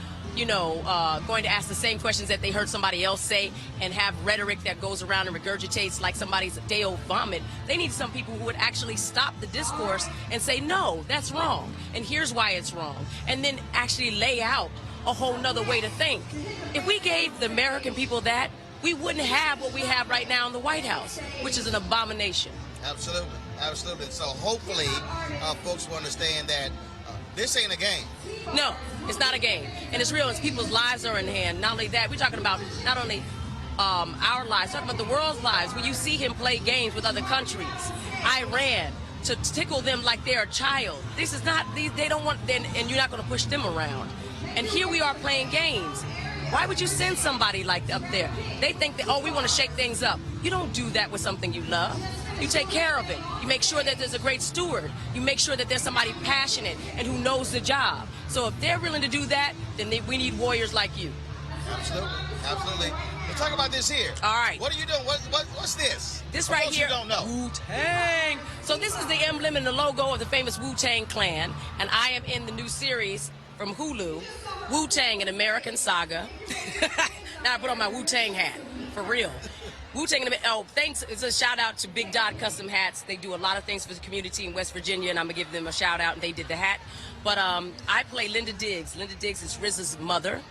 going to ask the same questions that they heard somebody else say and have rhetoric that goes around and regurgitates like somebody's day-old vomit. They need some people who would actually stop the discourse and say, no, that's wrong, and here's why it's wrong, and then actually lay out a whole nother way to think. If we gave the American people that, we wouldn't have what we have right now in the White House, which is an abomination. Absolutely. So hopefully folks will understand that this ain't a game. No, it's not a game. And it's real. It's people's lives are in hand. Not only that, we're talking about not only our lives, talking about the world's lives. When you see him play games with other countries, Iran, to tickle them like they're a child. This is not, they don't want, and you're not going to push them around. And here we are playing games. Why would you send somebody like up there? They think that, we want to shake things up. You don't do that with something you love. You take care of it. You make sure that there's a great steward. You make sure that there's somebody passionate and who knows the job. So if they're willing to do that, then we need warriors like you. Absolutely. Let's talk about this here. All right. What are you doing? What's this? This right here. You don't know. Wu-Tang. So this is the emblem and the logo of the famous Wu-Tang Clan, and I am in the new series from Hulu, Wu-Tang: An American Saga. Now I put on my Wu-Tang hat, for real. Wu-Tang, oh, thanks. It's a shout out to Big Dot Custom Hats. They do a lot of things for the community in West Virginia, and I'm going to give them a shout out, and they did the hat. But I play Linda Diggs. Linda Diggs is RZA's mother.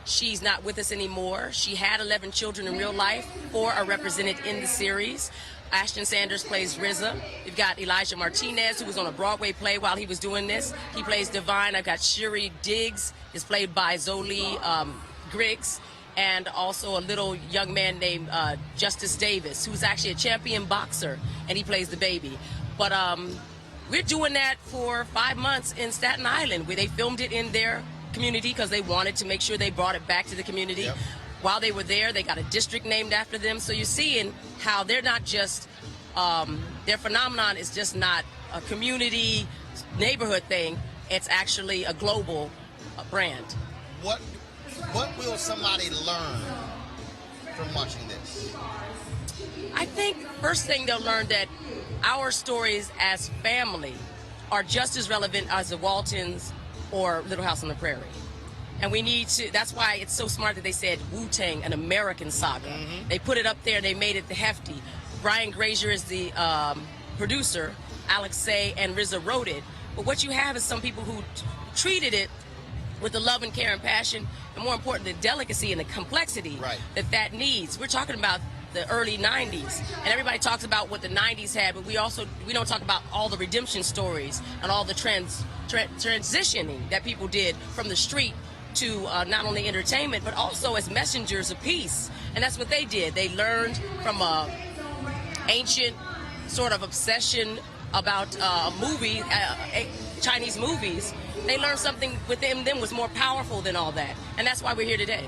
She's not with us anymore. She had 11 children in real life. 4 are represented in the series. Ashton Sanders plays RZA. We've got Elijah Martinez, who was on a Broadway play while he was doing this. He plays Divine. I've got Shiri Diggs, is played by Zoli Griggs, and also a little young man named Justice Davis, who's actually a champion boxer, and he plays the baby. But we're doing that for 5 months in Staten Island, where they filmed it in their community because they wanted to make sure they brought it back to the community. Yep. While they were there, they got a district named after them. So you're seeing how they're not just, their phenomenon is just not a community neighborhood thing. It's actually a global brand. What will somebody learn from watching this? I think first thing they'll learn that our stories as family are just as relevant as the Waltons or Little House on the Prairie. And we need to, that's why it's so smart that they said Wu-Tang, an American saga. Mm-hmm. They put it up there, they made it the hefty. Brian Grazier is the producer, Alex Say and RZA wrote it. But what you have is some people who treated it with the love and care and passion, and more important, the delicacy and the complexity that needs. We're talking about the early 90s, and everybody talks about what the 90s had, but we don't talk about all the redemption stories and all the transitioning that people did from the street to not only entertainment, but also as messengers of peace. And that's what they did. They learned from a ancient sort of obsession about Chinese movies. They learned something within them was more powerful than all that. And that's why we're here today.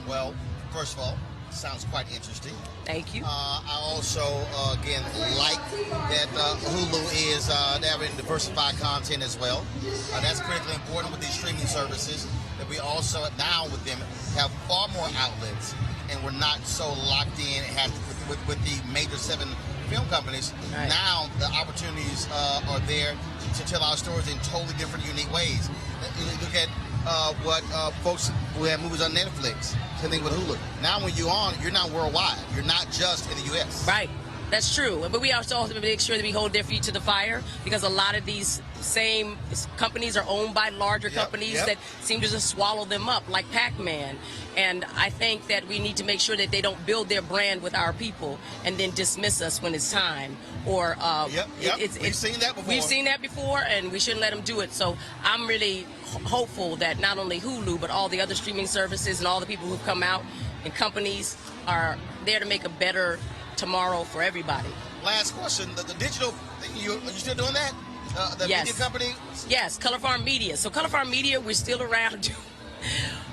Well, first of all, sounds quite interesting. Thank you. I also, again, like that Hulu is having diversified content as well. That's critically important with these streaming services, that we also now with them have far more outlets, and we're not so locked in with the major 7 film companies. Right. Now the opportunities are there to tell our stories in totally different, unique ways. Look at what folks who have movies on Netflix. Same thing with Hulu. Now when you're on, you're not worldwide. You're not just in the U.S. Right. That's true. But we also have to make sure that we hold their feet to the fire, because a lot of these same companies are owned by larger companies that seem to just swallow them up, like Pac-Man. And I think that we need to make sure that they don't build their brand with our people and then dismiss us when it's time. Or we've seen that before. We've seen that before, and we shouldn't let them do it. So I'm really hopeful that not only Hulu, but all the other streaming services and all the people who've come out and companies are there to make a better tomorrow for everybody. Last question: the digital thing, are you still doing that? The media company? Yes, Color Farm Media. So Color Farm Media, we're still around.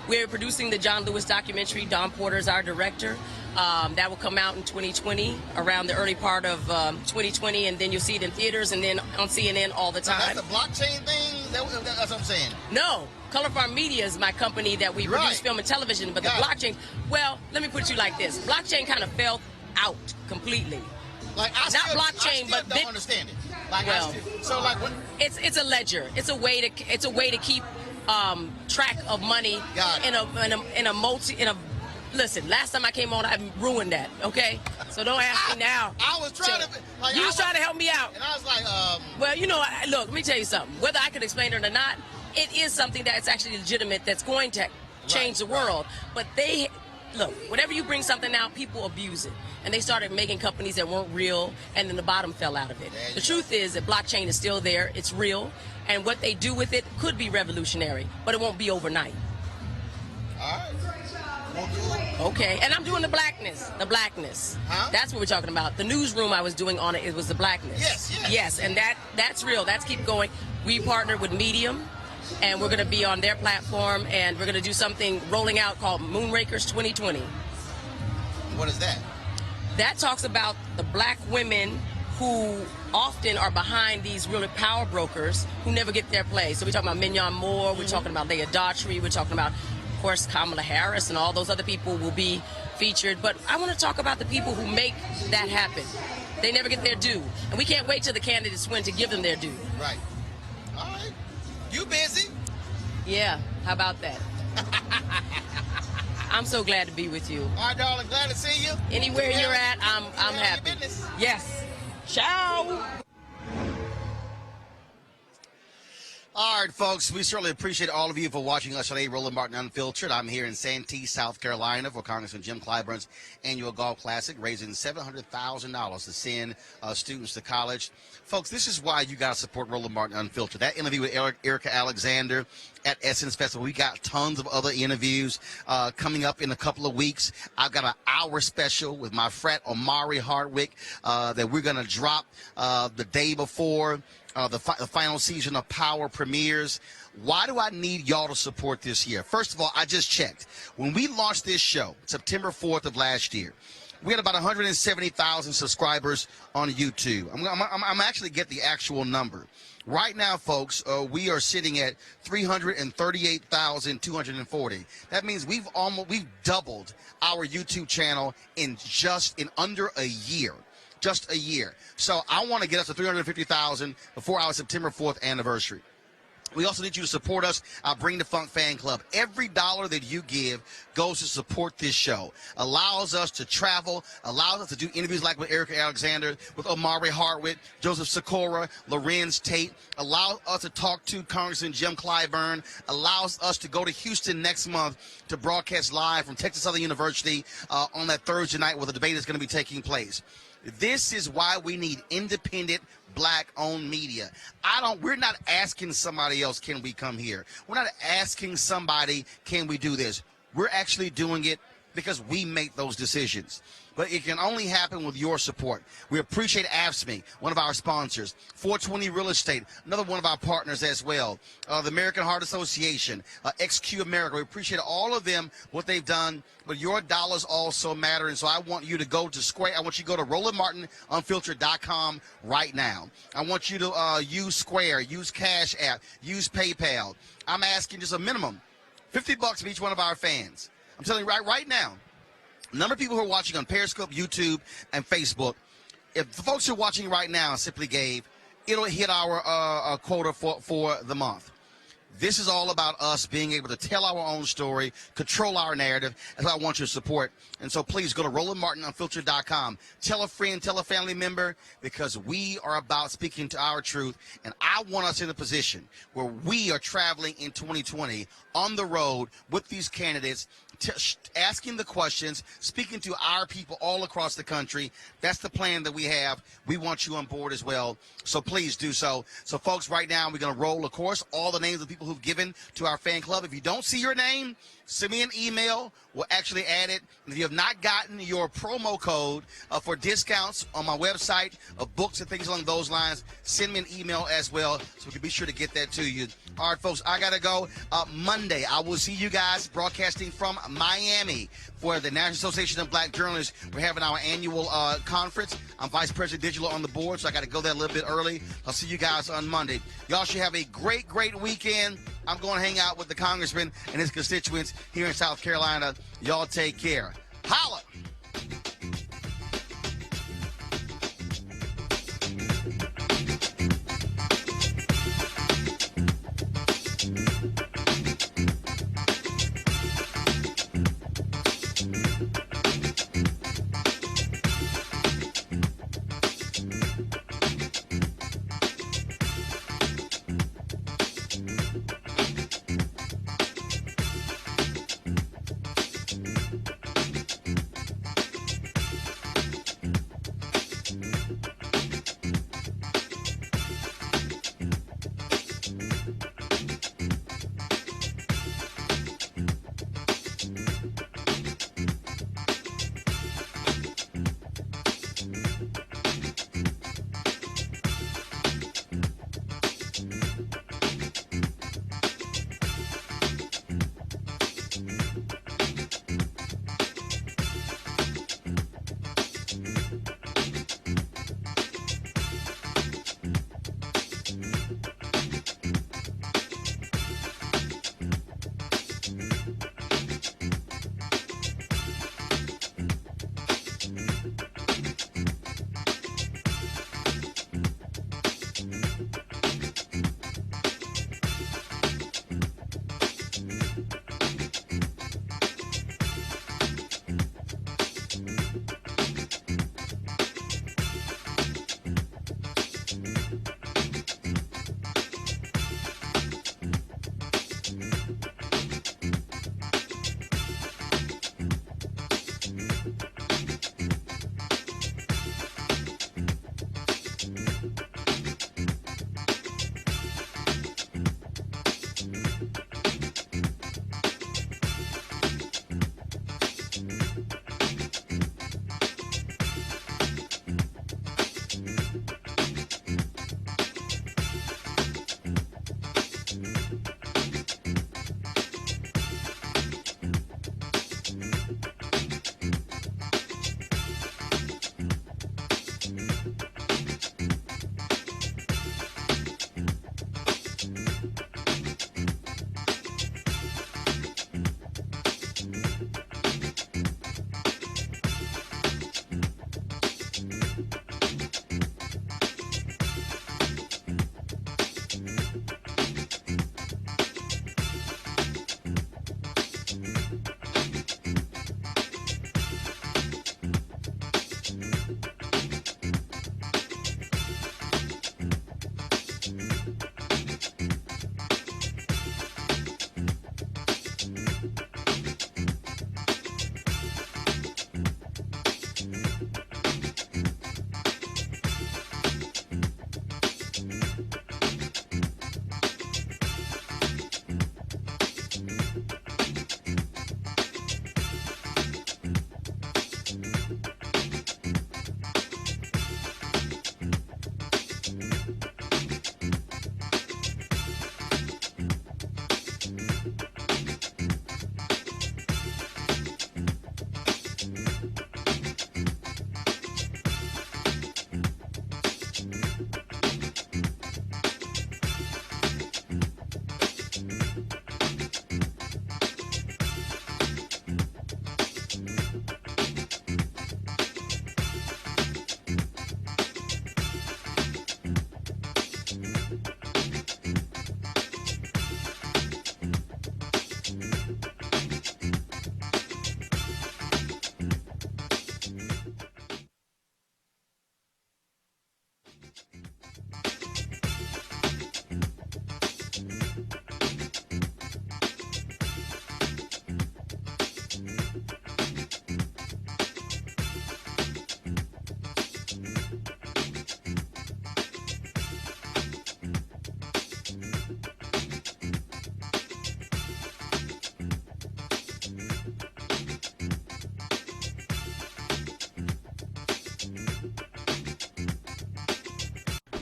We're producing the John Lewis documentary. Don Porter is our director. That will come out in 2020, around the early part of 2020, and then you'll see it in theaters and then on CNN all the time. Now that's the blockchain thing? That's what I'm saying. No. Color Farm Media is my company that we produce film and television, but the blockchain, well, let me put you like this. Blockchain kind of fell out completely. Like not blockchain, but don't understand it. Like, well, so like what? It's a ledger. It's a way to keep track of money in a listen. Last time I came on, I ruined that. Okay, so don't ask me now. I was trying to. Like, you was trying to help me out, and I was like, well, you know, look. Let me tell you something. Whether I could explain it or not, it is something that's actually legitimate. That's going to change the world. But look, whenever you bring something out, people abuse it. And they started making companies that weren't real, and then the bottom fell out of it. The truth is that blockchain is still there. It's real. And what they do with it could be revolutionary, but it won't be overnight. All right. Okay. And I'm doing the blackness. The blackness. Huh? That's what we're talking about. The newsroom I was doing on it was the blackness. Yes, and that's real. That's keep going. We partnered with Medium, and we're going to be on their platform, and we're going to do something rolling out called Moonrakers 2020. What is that? That talks about the black women who often are behind these really power brokers who never get their play. So we're talking about Mignon Moore, we're talking about Leah Daughtry, we're talking about, of course, Kamala Harris, and all those other people will be featured. But I want to talk about the people who make that happen. They never get their due. And we can't wait till the candidates win to give them their due. Right. All right. You busy? Yeah, how about that? I'm so glad to be with you. All right, darling. Glad to see you. Anywhere Yeah. you're at, I'm happy. Your business. Yes. Ciao. All right, folks, we certainly appreciate all of you for watching us today, Roland Martin Unfiltered. I'm here in Santee, South Carolina for Congressman Jim Clyburn's annual golf classic, raising $700,000 to send students to college. Folks, this is why you got to support Roland Martin Unfiltered. That interview with Erica Alexander at Essence Festival, we got tons of other interviews coming up in a couple of weeks. I've got an hour special with my frat Omari Hardwick that we're going to drop the day before the final season of Power premieres. Why do I need y'all to support this year? First of all, I just checked. When we launched this show, September 4th of last year, we had about 170,000 subscribers on YouTube. I'm actually get the actual number. Right now, folks, we are sitting at 338,240. That means we've doubled our YouTube channel in under a year. Just a year. So I want to get us to 350,000 before our September 4th anniversary. We also need you to support us, our Bring the Funk fan club. Every dollar that you give goes to support this show, allows us to travel, allows us to do interviews like with Erica Alexander, with Omari Hardwick, Joseph Sikora, Lorenz Tate, allows us to talk to Congressman Jim Clyburn, allows us to go to Houston next month to broadcast live from Texas Southern University on that Thursday night where the debate is going to be taking place. This is why we need independent, black-owned media. We're not asking somebody else, can we come here? We're not asking somebody, can we do this? We're actually doing it because we make those decisions. But it can only happen with your support. We appreciate AFSCME, one of our sponsors, 420 Real Estate, another one of our partners as well, the American Heart Association, XQ America. We appreciate all of them, what they've done, but your dollars also matter. And so I want you to go to Square. I want you to go to RolandMartinUnfiltered.com right now. I want you to use Square, use Cash App, use PayPal. I'm asking just a minimum, $50 from each one of our fans. I'm telling you right now, a number of people who are watching on Periscope, YouTube, and Facebook, if the folks who are watching right now simply gave, it'll hit our quota for the month. This is all about us being able to tell our own story, control our narrative, and I want your support. And so please go to RolandMartinUnfiltered.com. Tell a friend, tell a family member, because we are about speaking to our truth. And I want us in a position where we are traveling in 2020 on the road with these candidates, asking the questions, speaking to our people all across the country. That's the plan that we have. We want you on board as well. So please do so. So, folks, right now we're going to roll, of course, all the names of people who've given to our fan club. If you don't see your name, send me an email. We'll actually add it. And if you have not gotten your promo code for discounts on my website of books and things along those lines, send me an email as well so we can be sure to get that to you. All right, folks, I got to go. Monday, I will see you guys broadcasting from Miami for the National Association of Black Journalists. We're having our annual conference. I'm Vice President Digital on the board, so I got to go there a little bit early. I'll see you guys on Monday. Y'all should have a great, great weekend. I'm going to hang out with the congressman and his constituents here in South Carolina. Y'all take care. Holla!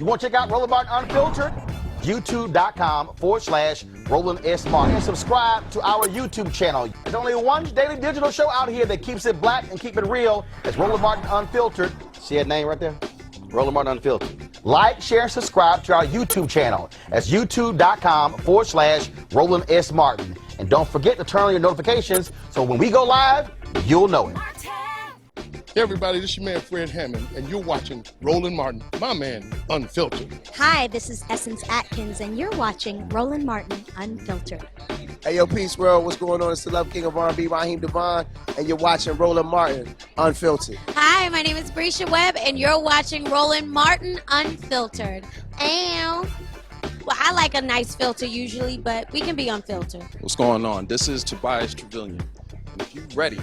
You want to check out Roland Martin Unfiltered? YouTube.com/Roland S. Martin. And subscribe to our YouTube channel. There's only one daily digital show out here that keeps it black and keep it real. It's Roland Martin Unfiltered. See that name right there? Roland Martin Unfiltered. Like, share, and subscribe to our YouTube channel. That's YouTube.com/Roland S. Martin. And don't forget to turn on your notifications so when we go live, you'll know it. Hey everybody, this is your man Fred Hammond, and you're watching Roland Martin, my man, Unfiltered. Hi, this is Essence Atkins, and you're watching Roland Martin Unfiltered. Hey yo, peace world, what's going on? It's the Love King of R&B, Raheem Devon, and you're watching Roland Martin Unfiltered. Hi, my name is Brescia Webb, and you're watching Roland Martin Unfiltered. Ow. Well, I like a nice filter usually, but we can be unfiltered. What's going on? This is Tobias Trevelyan, and if you're ready,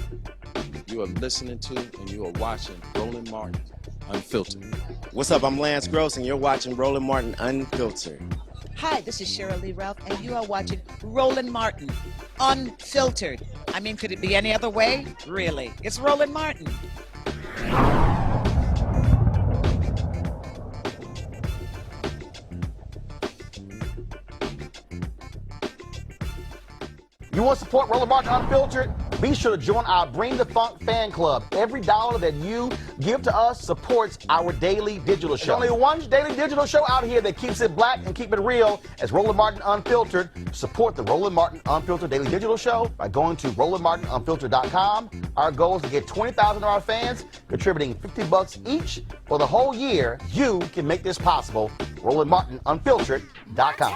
you are listening to and you are watching Roland Martin Unfiltered. What's up? I'm Lance Gross, and you're watching Roland Martin Unfiltered. Hi, this is Cheryl Lee Ralph, and you are watching Roland Martin Unfiltered. I mean, could it be any other way? Really? It's Roland Martin. You want to support Roland Martin Unfiltered? Be sure to join our Bring the Funk fan club. Every dollar that you give to us supports our daily digital show. There's only one daily digital show out here that keeps it black and keep it real as Roland Martin Unfiltered. Support the Roland Martin Unfiltered daily digital show by going to RolandMartinUnfiltered.com. Our goal is to get 20,000 of our fans contributing $50 each for the whole year. You can make this possible. RolandMartinUnfiltered.com.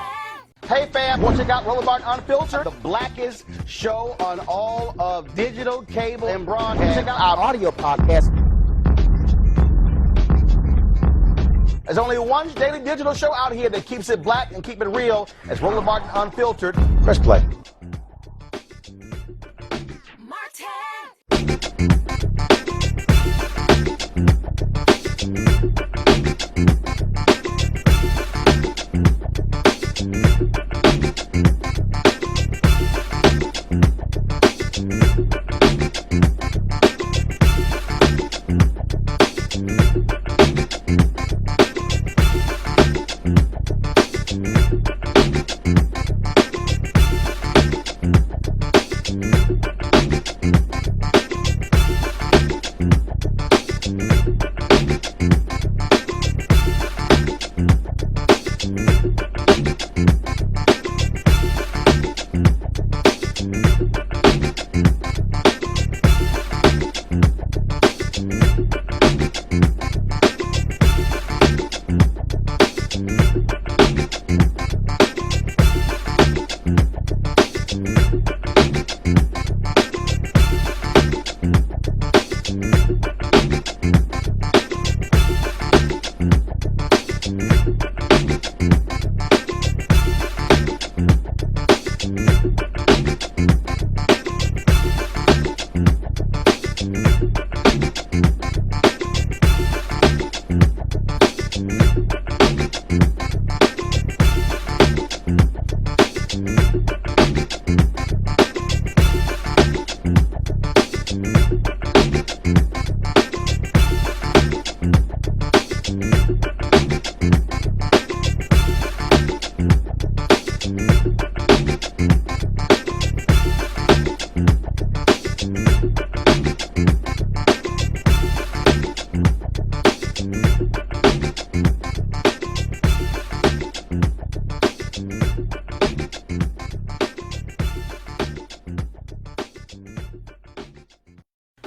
Hey fam, want to check out Roland Martin Unfiltered? The blackest show on all of digital, cable, and broadcast. Check out our audio podcast. There's only one daily digital show out here that keeps it black and keep it real. It's Roland Martin Unfiltered. Press play.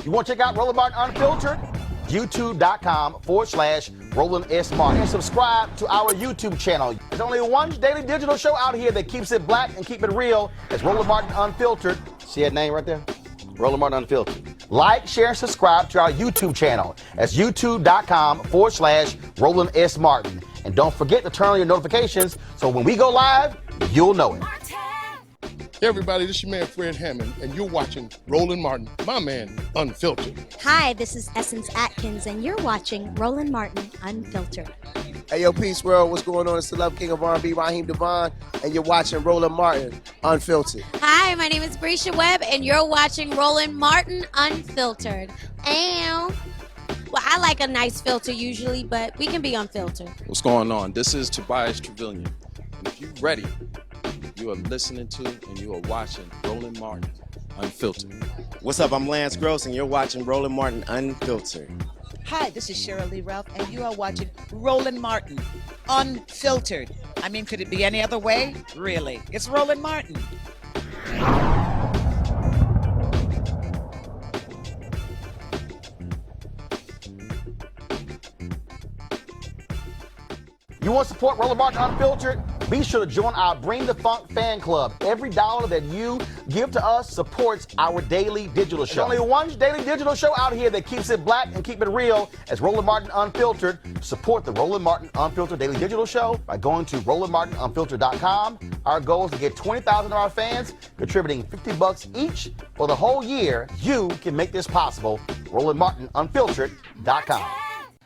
You want to check out Roland Martin Unfiltered? YouTube.com/Roland S. Martin. And subscribe to our YouTube channel. There's only one daily digital show out here that keeps it black and keep it real. It's Roland Martin Unfiltered. See that name right there? Roland Martin Unfiltered. Like, share, and subscribe to our YouTube channel. That's YouTube.com/Roland S. Martin. And don't forget to turn on your notifications so when we go live, you'll know it. Hey everybody, this is your man Fred Hammond, and you're watching Roland Martin, my man, Unfiltered. Hi, this is Essence Atkins, and you're watching Roland Martin Unfiltered. Hey yo, peace world, what's going on? It's the Love King of R&B, Raheem Devon, and you're watching Roland Martin Unfiltered. Hi, my name is Brescia Webb, and you're watching Roland Martin Unfiltered. Ow. Well, I like a nice filter usually, but we can be unfiltered. What's going on? This is Tobias Trevelyan. And if you're ready, you are listening to and you are watching Roland Martin Unfiltered. What's up? I'm Lance Gross, and you're watching Roland Martin Unfiltered. Hi, this is Shirley Ralph, and you are watching Roland Martin Unfiltered. I mean, could it be any other way? Really? It's Roland Martin. You want to support Roland Martin Unfiltered? Be sure to join our Bring the Funk fan club. Every dollar that you give to us supports our daily digital show. There's only one daily digital show out here that keeps it black and keep it real as Roland Martin Unfiltered. Support the Roland Martin Unfiltered daily digital show by going to RolandMartinUnfiltered.com. Our goal is to get 20,000 of our fans contributing $50 each for the whole year. You can make this possible. RolandMartinUnfiltered.com.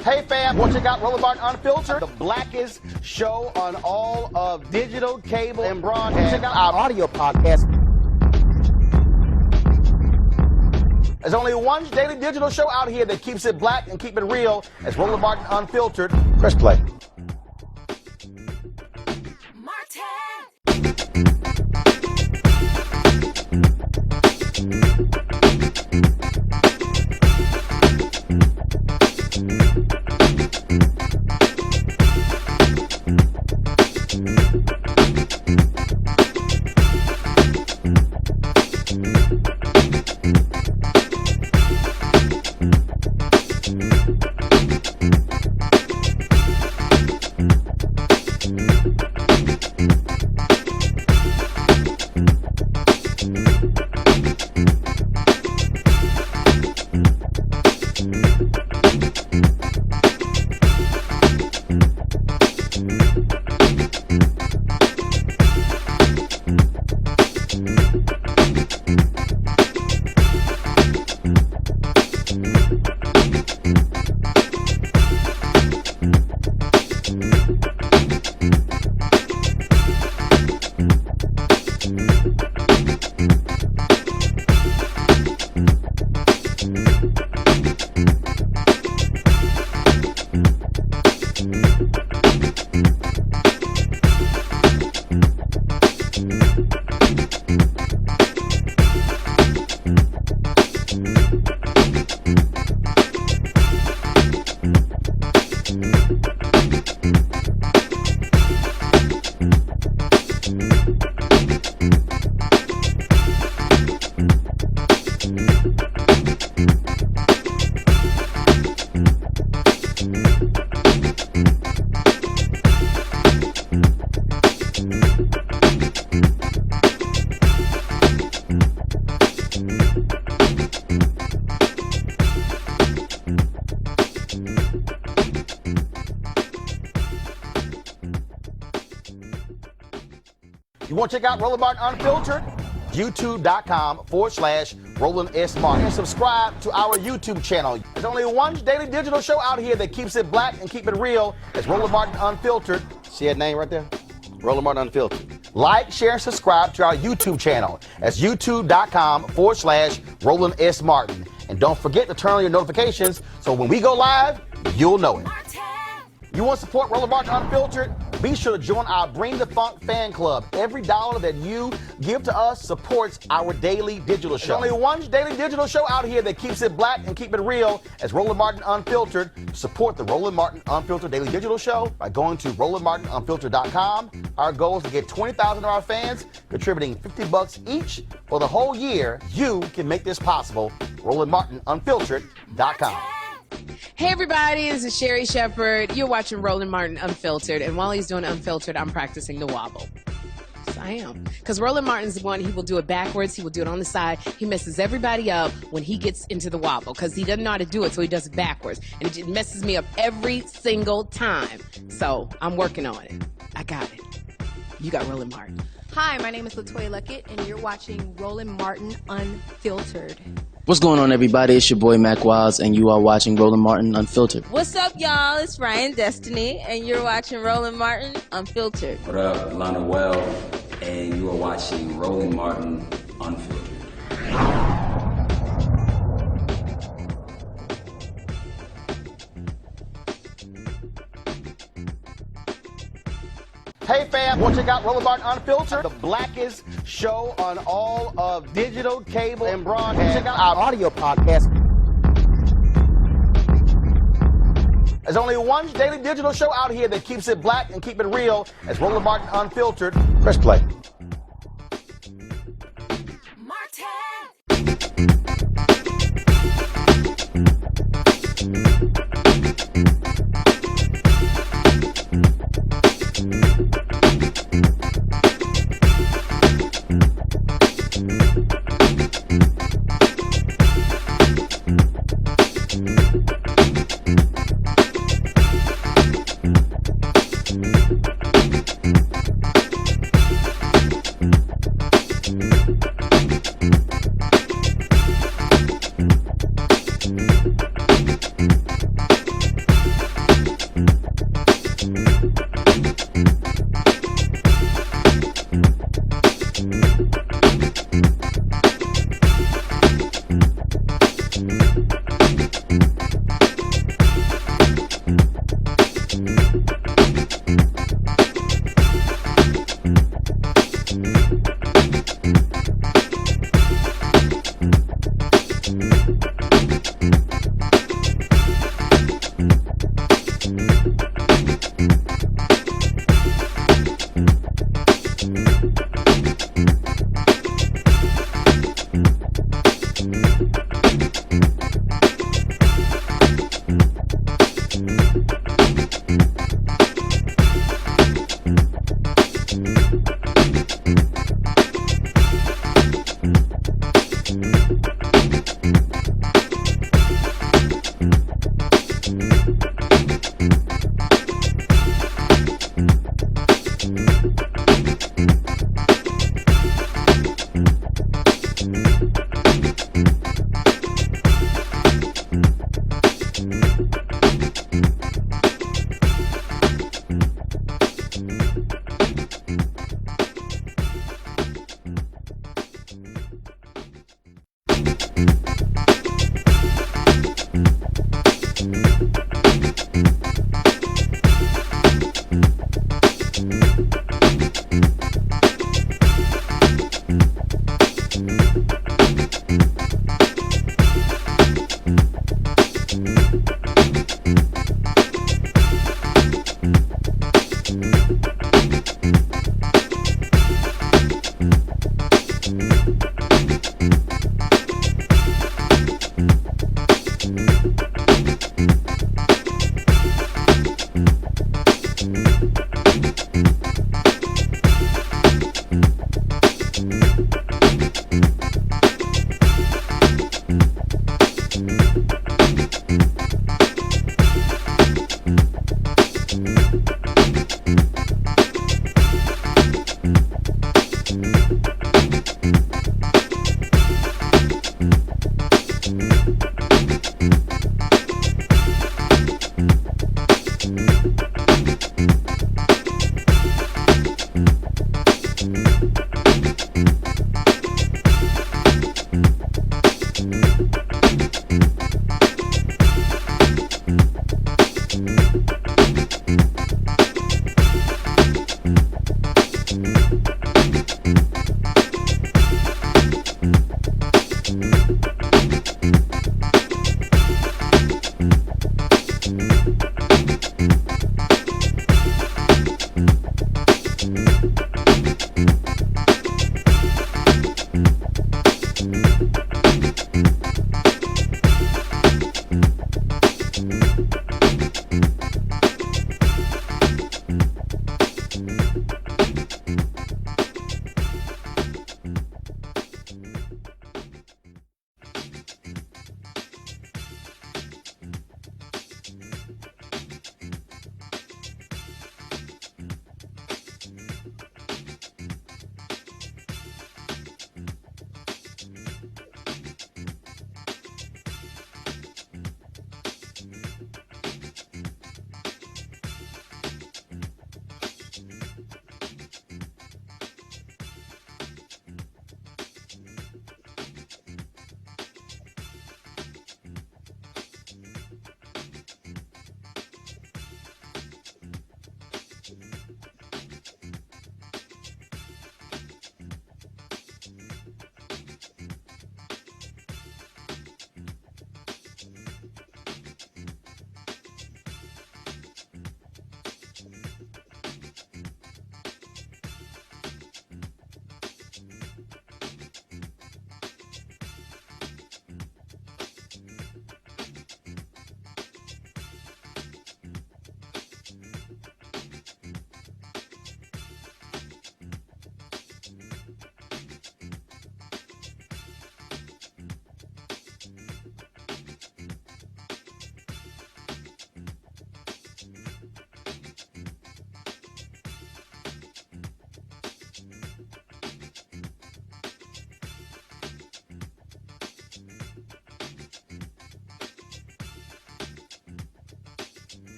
Hey fam, want to check out Roland Martin Unfiltered, the blackest show on all of digital, cable, and broadcast. Check out our audio podcast. There's only one daily digital show out here that keeps it black and keep it real as Roland Martin Unfiltered. Press play. You want to check out Roland Martin Unfiltered? YouTube.com/Roland S. Martin. And subscribe to our YouTube channel. There's only one daily digital show out here that keeps it black and keep it real. It's Roland Martin Unfiltered. See that name right there? Roland Martin Unfiltered. Like, share, and subscribe to our YouTube channel. That's YouTube.com/Roland S. Martin. And don't forget to turn on your notifications so when we go live, you'll know it. You want to support Roland Martin Unfiltered? Be sure to join our Bring the Funk fan club. Every dollar that you give to us supports our daily digital show. There's only one daily digital show out here that keeps it black and keep it real as Roland Martin Unfiltered. Support the Roland Martin Unfiltered daily digital show by going to RolandMartinUnfiltered.com. Our goal is to get 20,000 of our fans contributing $50 each for the whole year. You can make this possible. RolandMartinUnfiltered.com. Hey everybody, this is Sherry Shepherd. You're watching Roland Martin Unfiltered, and while he's doing Unfiltered, I'm practicing the wobble. Yes, I am. Because Roland Martin's the one, he will do it backwards, he will do it on the side. He messes everybody up when he gets into the wobble, because he doesn't know how to do it, so he does it backwards. And it messes me up every single time. So, I'm working on it. I got it. You got Roland Martin. Hi, my name is Cyntoia Brown, and you're watching Roland Martin Unfiltered. What's going on, everybody? It's your boy Mac Wiles, and you are watching Roland Martin Unfiltered. What's up, y'all? It's Ryan Destiny, and you're watching Roland Martin Unfiltered. What up, Lana Well, and you are watching Roland Martin Unfiltered. Hey fam, want to check out Roland Martin Unfiltered, the blackest show on all of digital, cable, and broadcast. Check out our audio podcast. There's only one daily digital show out here that keeps it black and keep it real. It's Roland Martin Unfiltered. Press play.